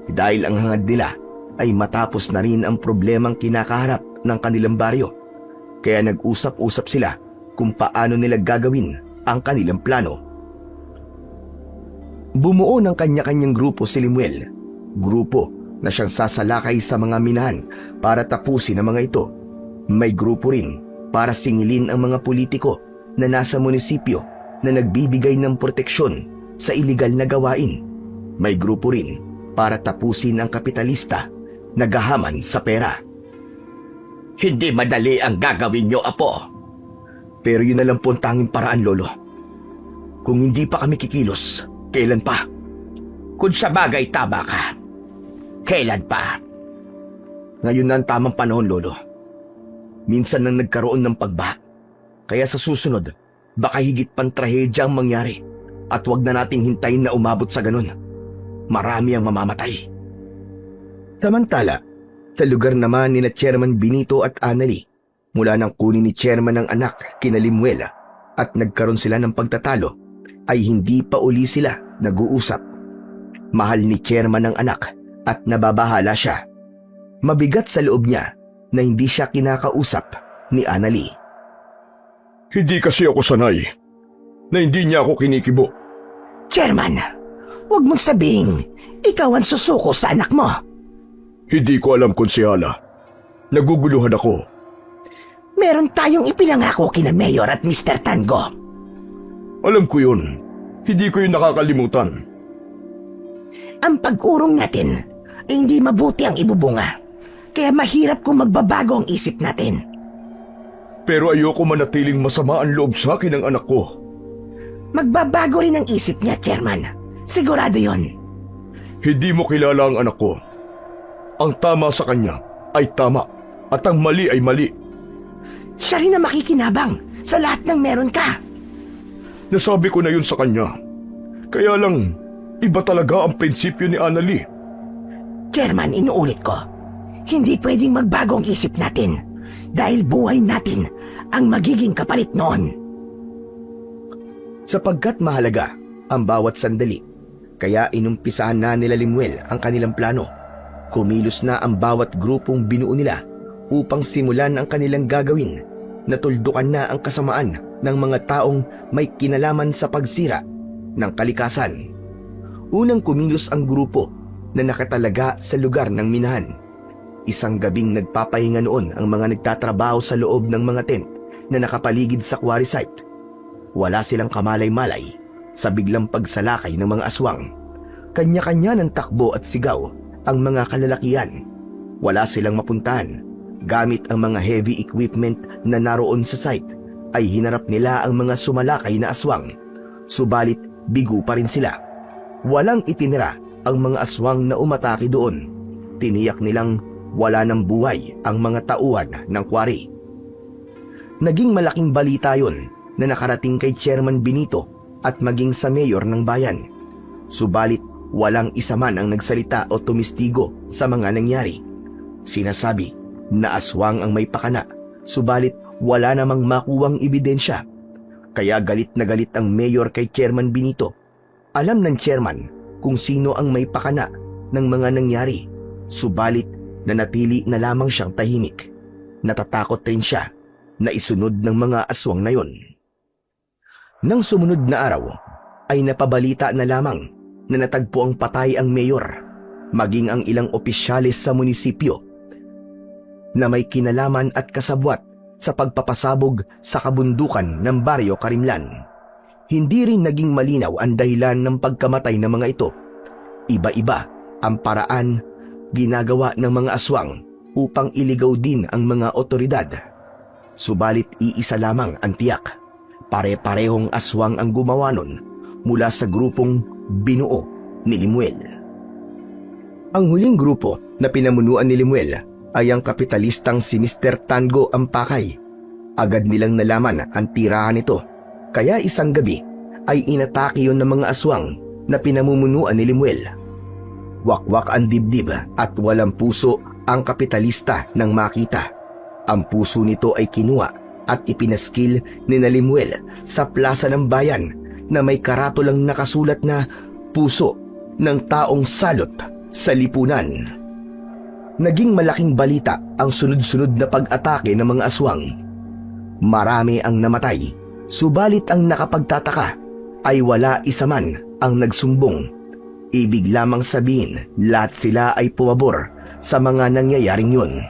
dahil ang hangad nila ay matapos na rin ang problemang kinakaharap ng kanilang baryo. Kaya nag-usap-usap sila kung paano nila gagawin ang kanilang plano. Bumuo ng kanya-kanyang grupo si Limuel, grupo na siyang sasalakay sa mga minahan para tapusin ang mga ito. May grupo rin para singilin ang mga politiko na nasa munisipyo na nagbibigay ng proteksyon sa iligal na gawain. May grupo rin para tapusin ang kapitalista na gahaman sa pera. Hindi madali ang gagawin nyo, Apo. Pero yun na lang po ang tanging paraan, Lolo. Kung hindi pa kami kikilos, kailan pa? Kung sa bagay tama ka, kailan pa? Ngayon na ang tamang panahon, Lolo. Minsan nang nagkaroon ng pagbaha. Kaya sa susunod, baka higit pang trahedya ang mangyari. At wag na nating hintayin na umabot sa ganun. Marami ang mamamatay. Samantala, sa lugar naman ni na Chairman Benito at Annalie, mula nang kunin ni Chairman ang anak kina Limuel at nagkaroon sila ng pagtatalo, ay hindi pa uli sila nag-uusap. Mahal ni Chairman ang anak at nababahala siya. Mabigat sa loob niya na hindi siya kinakausap ni Annalie. Hindi kasi ako sanay na hindi niya ako kinikibo. Chairman, huwag mong sabing ikaw ang susuko sa anak mo. Hindi ko alam, konsyala. Naguguluhan ako. Meron tayong ipinangako kina Mayor at Mr. Tango. Alam ko yun. Hindi ko yun nakakalimutan. Ang pag-urong natin hindi mabuti ang ibubunga. Kaya mahirap kung magbabago ang isip natin. Pero ayoko manatiling masama ang loob sa akin ng anak ko. Magbabago rin ang isip niya, Chairman. Sigurado yon. Hindi mo kilala ang anak ko. Ang tama sa kanya ay tama at ang mali ay mali. Siya rin na makikinabang sa lahat ng meron ka. Nasabi ko na yun sa kanya. Kaya lang, iba talaga ang prinsipyo ni Annalie. Chairman, inuulit ko. Hindi pwedeng magbago ang isip natin dahil buhay natin ang magiging kapalit noon. Sapagkat mahalaga ang bawat sandali, kaya inumpisahan na nila Limuel ang kanilang plano. Kumilos na ang bawat grupong binuo nila upang simulan ang kanilang gagawin. Natuldukan na ang kasamaan ng mga taong may kinalaman sa pagsira ng kalikasan. Unang kumilos ang grupo na nakatalaga sa lugar ng minahan. Isang gabing nagpapahinga noon ang mga nagtatrabaho sa loob ng mga tent na nakapaligid sa quarry site. Wala silang kamalay-malay sa biglang pagsalakay ng mga aswang. Kanya-kanya ng takbo at sigaw ang mga kalalakihan. Wala silang mapuntahan. Gamit ang mga heavy equipment na naroon sa site, ay hinarap nila ang mga sumalakay na aswang. Subalit bigo pa rin sila. Walang itinira ang mga aswang na umatake doon. Tiniyak nilang wala ng buhay ang mga tauhan ng quarry. Naging malaking balita yon na nakarating kay Chairman Benito at maging sa mayor ng bayan. Subalit walang isa man ang nagsalita o tumistigo sa mga nangyari. Sinasabi na aswang ang may pakana, subalit wala namang makuwang ebidensya. Kaya galit na galit ang mayor kay Chairman Benito. Alam ng chairman kung sino ang may pakana ng mga nangyari, subalit nanatili na lamang siyang tahimik. Natatakot rin siya na isunod ng mga aswang na yon. Nang sumunod na araw, ay napabalita na lamang na natagpo ang patay ang mayor, maging ang ilang opisyalis sa munisipyo na may kinalaman at kasabwat sa pagpapasabog sa kabundukan ng Baryo Karimlan. Hindi rin naging malinaw ang dahilan ng pagkamatay ng mga ito. Iba-iba ang paraan ginagawa ng mga aswang upang iligaw din ang mga otoridad. Subalit iisa lamang ang tiyak. Pare-parehong aswang ang gumawa nun mula sa grupong binuo ni Limuel. Ang huling grupo na pinamunuan ni Limuel ay ang kapitalistang si Mr. Tango Ampakay. Agad nilang nalaman ang tirahan nito, kaya isang gabi ay inatake yon ng mga aswang na pinamumunuan ni Limuel. Wakwak ang dibdib at walang puso ang kapitalista nang makita. Ang puso nito ay kinuha at ipinaskil ni Limuel sa plaza ng bayan na may karatulang nakasulat na puso ng taong salot sa lipunan. Naging malaking balita ang sunod-sunod na pag-atake ng mga aswang. Marami ang namatay, subalit ang nakapagtataka ay wala isa man ang nagsumbong. Ibig lamang sabihin, lahat sila ay pumabor sa mga nangyayaring yun.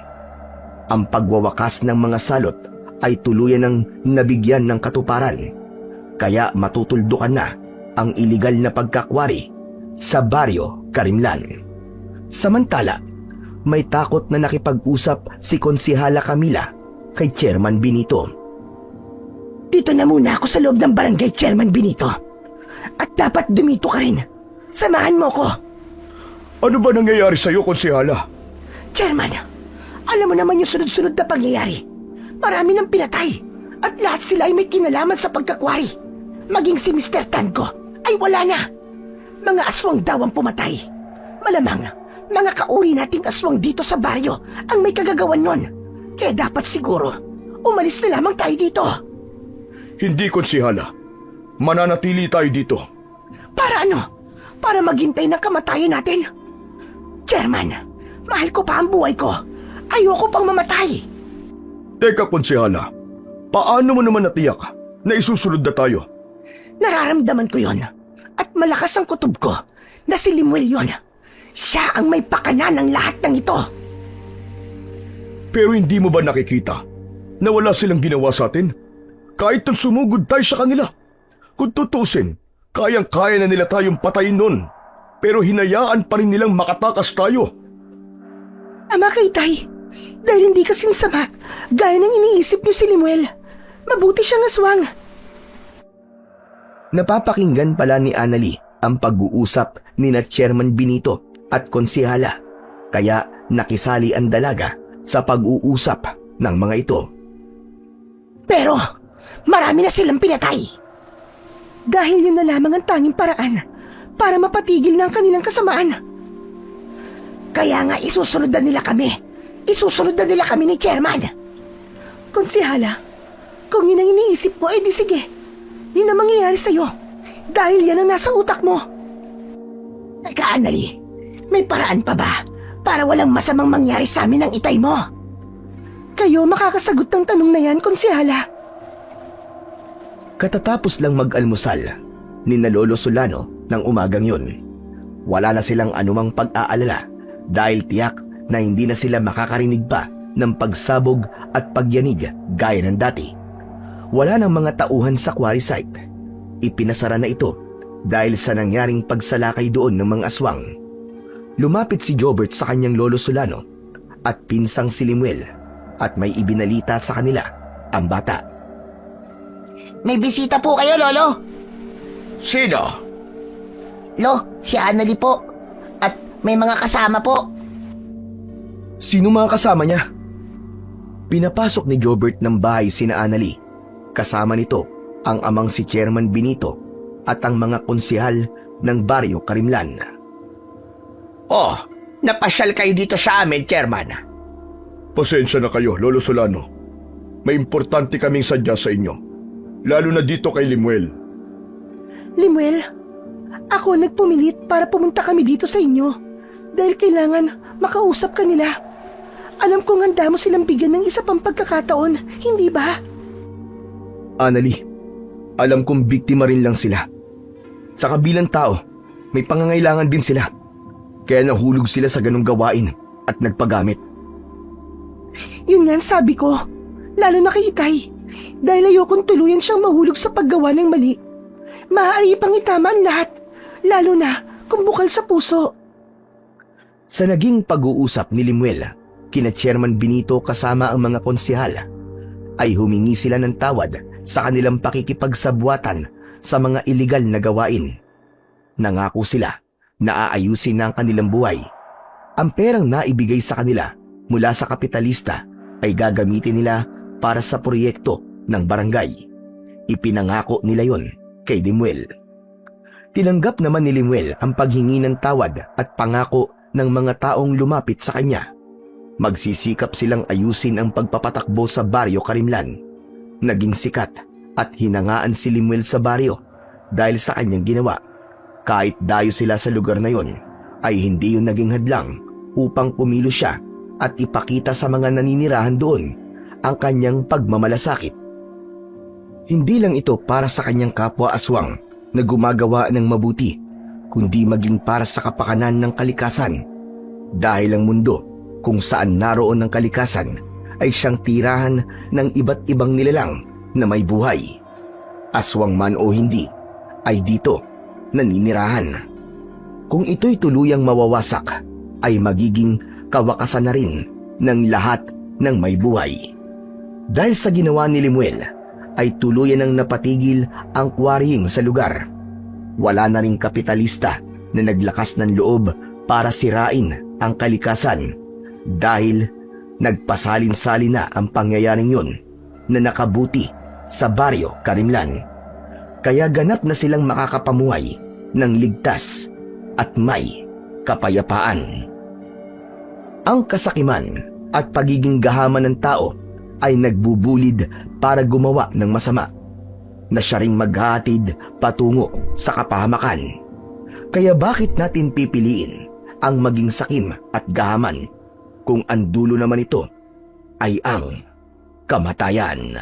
Ang pagwawakas ng mga salot ay tuluyan ng nabigyan ng katuparan, kaya matutuldukan na ang iligal na pagkakwari sa Baryo Karimlan. Samantala, may takot na nakipag-usap si Konsihala Camila kay Chairman Benito. Dito na muna ako sa loob ng barangay, Chairman Benito. At dapat dumito ka rin. Samahan mo ko. Ano ba nangyayari sa'yo, Konsihala? Chairman, alam mo naman yung sunod-sunod na pangyayari. Marami nang pinatay at lahat sila ay may kinalaman sa pagkakwari. Maging si Mr. Tango ay wala na. Mga aswang daw ang pumatay. Malamang, mga kauri nating aswang dito sa baryo ang may kagagawan nun. Kaya dapat siguro, umalis na lamang tayo dito. Hindi, Konsihala. Mananatili tayo dito. Para ano? Para maghintay ng kamatayan natin? Chairman, mahal ko pa ang buhay ko. Ayoko pang mamatay. Teka, Konsihala. Paano mo naman natiyak na isusunod na tayo? Nararamdaman ko yon. At malakas ang kutob ko na si Limuel yon. Siya ang may pakana ng lahat ng ito. Pero hindi mo ba nakikita na wala silang ginawa sa atin? Kahit nang sumugod tayo sa kanila. Kung tutusin, kayang-kaya na nila tayong patayin nun. Pero hinayaan pa rin nilang makatakas tayo Ama kay Tay, dahil hindi kasing sama, gaya ng iniisip niyo si Limuel. Mabuti siyang aswang. Napapakinggan pala ni Annalie ang pag-uusap ni na Chairman Benito at konsihala, kaya nakisali ang dalaga sa pag-uusap ng mga ito. Pero, marami na silang pinatay. Dahil yun na lamang ang tanging paraan para mapatigil na ang kanilang kasamaan. Kaya nga isusunod na nila kami. Isusunod na nila kami ni Chairman. Konsihala, kung yun ang iniisip mo, di sige. Yun ang mangyayari sa'yo. Dahil yan ang nasa utak mo. Teka, Annalie, may paraan pa ba para walang masamang mangyari sa amin ang itay mo? Kayo makakasagot ng tanong na yan, konsihala. Katatapos lang mag-almusal ni na Lolo Solano ng umagang yun. Wala na silang anumang pag-aalala dahil tiyak na hindi na sila makakarinig pa ng pagsabog at pagyanig gaya ng dati. Wala nang mga tauhan sa quarry site. Ipinasara na ito dahil sa nangyaring pagsalakay doon ng mga aswang. Lumapit si Jobert sa kanyang Lolo Solano at pinsang si Limuel at may ibinalita sa kanila ang bata. May bisita po kayo, Lolo. Sino? Lo, si Annalie po. At may mga kasama po. Sino mga kasama niya? Pinapasok ni Jobert ng bahay sina Annalie. Kasama nito ang amang si Chairman Benito at ang mga konsehal ng Baryo Karimlan. Oh, napasyal kayo dito sa amin, Chairman. Pasensya na kayo, Lolo Solano. May importante kaming sadya sa inyo. Lalo na dito kay Limuel. Limuel, ako nagpumilit para pumunta kami dito sa inyo. Dahil kailangan makausap ka nila. Alam kong handa mo silang bigyan ng isa pang pagkakataon, hindi ba? Annalie, alam kong biktima rin lang sila. Sa kabilang tao, may pangangailangan din sila. Kaya nahulog sila sa ganong gawain at nagpagamit. Yun nga ang sabi ko, lalo na kay Itay. Dahil ayokong tuluyan siyang mahulog sa paggawa ng mali. Maaari pang itama ang lahat, lalo na kung bukal sa puso. Sa naging pag-uusap ni Limuel, kina Chairman Benito kasama ang mga konsehal, ay humingi sila ng tawad sa kanilang pakikipagsabwatan sa mga iligal na gawain. Nangako sila na aayusin na ang kanilang buhay. Ang perang naibigay sa kanila mula sa kapitalista ay gagamitin nila para sa proyekto ng barangay. Ipinangako nila yon kay Limuel. Tinanggap naman ni Limuel ang paghingi ng tawad at pangako ng mga taong lumapit sa kanya. Magsisikap silang ayusin ang pagpapatakbo sa Baryo Karimlan. Naging sikat at hinangaan si Limuel sa baryo dahil sa kanyang ginawa. Kahit dayo sila sa lugar na yon, ay hindi yun naging hadlang upang kumilos siya at ipakita sa mga naninirahan doon ang kanyang pagmamalasakit. Hindi lang ito para sa kanyang kapwa aswang na gumagawa ng mabuti, kundi maging para sa kapakanan ng kalikasan. Dahil ang mundo kung saan naroon ang kalikasan ay siyang tirahan ng iba't ibang nilalang na may buhay. Aswang man o hindi, ay dito naninirahan. Kung ito'y tuluyang mawawasak, ay magiging kawakasan na rin ng lahat ng may buhay. Dahil sa ginawa ni Limuel, ay tuluyan ng napatigil ang quarrying sa lugar. Wala na ring kapitalista na naglakas ng loob para sirain ang kalikasan dahil nagpasalin-salin na ang pangyayaring yun na nakabuti sa Baryo Karimlan. Kaya ganap na silang makakapamuhay ng ligtas at may kapayapaan. Ang kasakiman at pagiging gahaman ng tao ay nagbubulid para gumawa ng masama, na siya ring maghatid patungo sa kapahamakan. Kaya bakit natin pipiliin ang maging sakim at gahaman kung ang dulo naman ito ay ang kamatayan?